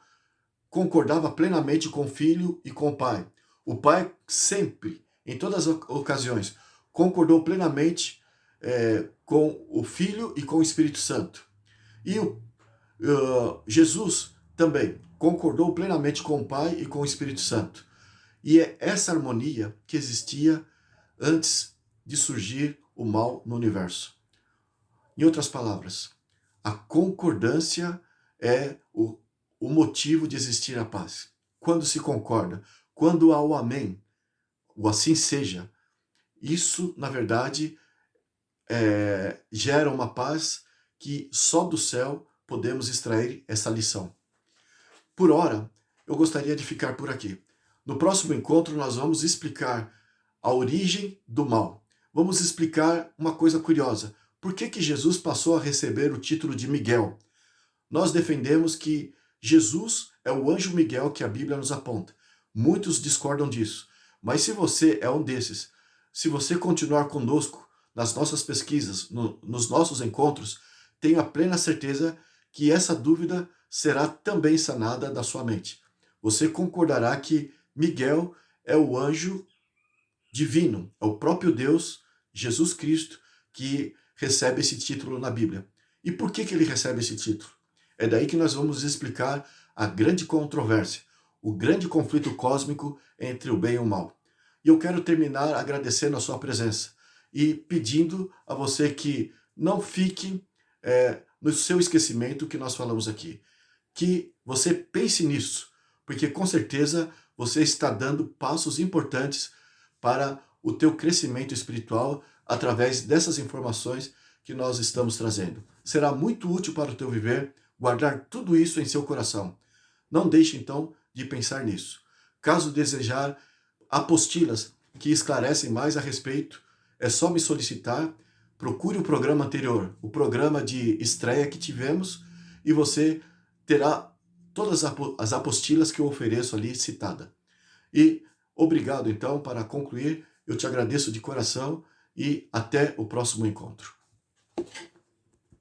concordava plenamente com o Filho e com o Pai. O Pai sempre, em todas as ocasiões, concordou plenamente com o Filho e com o Espírito Santo. E Jesus também concordou plenamente com o Pai e com o Espírito Santo. E é essa harmonia que existia antes de surgir o mal no universo. Em outras palavras, a concordância é o motivo de existir a paz. Quando se concorda, quando há o amém, o assim seja, isso, na verdade, gera uma paz que só do céu podemos extrair essa lição. Por ora, eu gostaria de ficar por aqui. No próximo encontro, nós vamos explicar a origem do mal. Vamos explicar uma coisa curiosa. Por que Jesus passou a receber o título de Miguel? Nós defendemos que Jesus é o anjo Miguel que a Bíblia nos aponta. Muitos discordam disso. Mas se você é um desses, se você continuar conosco nas nossas pesquisas, nos nossos encontros, tenha plena certeza que essa dúvida será também sanada da sua mente. Você concordará que Miguel é o anjo divino, é o próprio Deus, Jesus Cristo, que recebe esse título na Bíblia. E por que ele recebe esse título? É daí que nós vamos explicar a grande controvérsia, o grande conflito cósmico entre o bem e o mal. E eu quero terminar agradecendo a sua presença e pedindo a você que não fique no seu esquecimento o que nós falamos aqui. Que você pense nisso, porque com certeza você está dando passos importantes para o teu crescimento espiritual através dessas informações que nós estamos trazendo. Será muito útil para o teu viver guardar tudo isso em seu coração. Não deixe, então, de pensar nisso. Caso desejar apostilas que esclarecem mais a respeito, é só me solicitar. Procure o programa anterior, o programa de estreia que tivemos, e você terá todas as apostilas que eu ofereço ali citada. E obrigado, então, para concluir, eu te agradeço de coração e até o próximo encontro.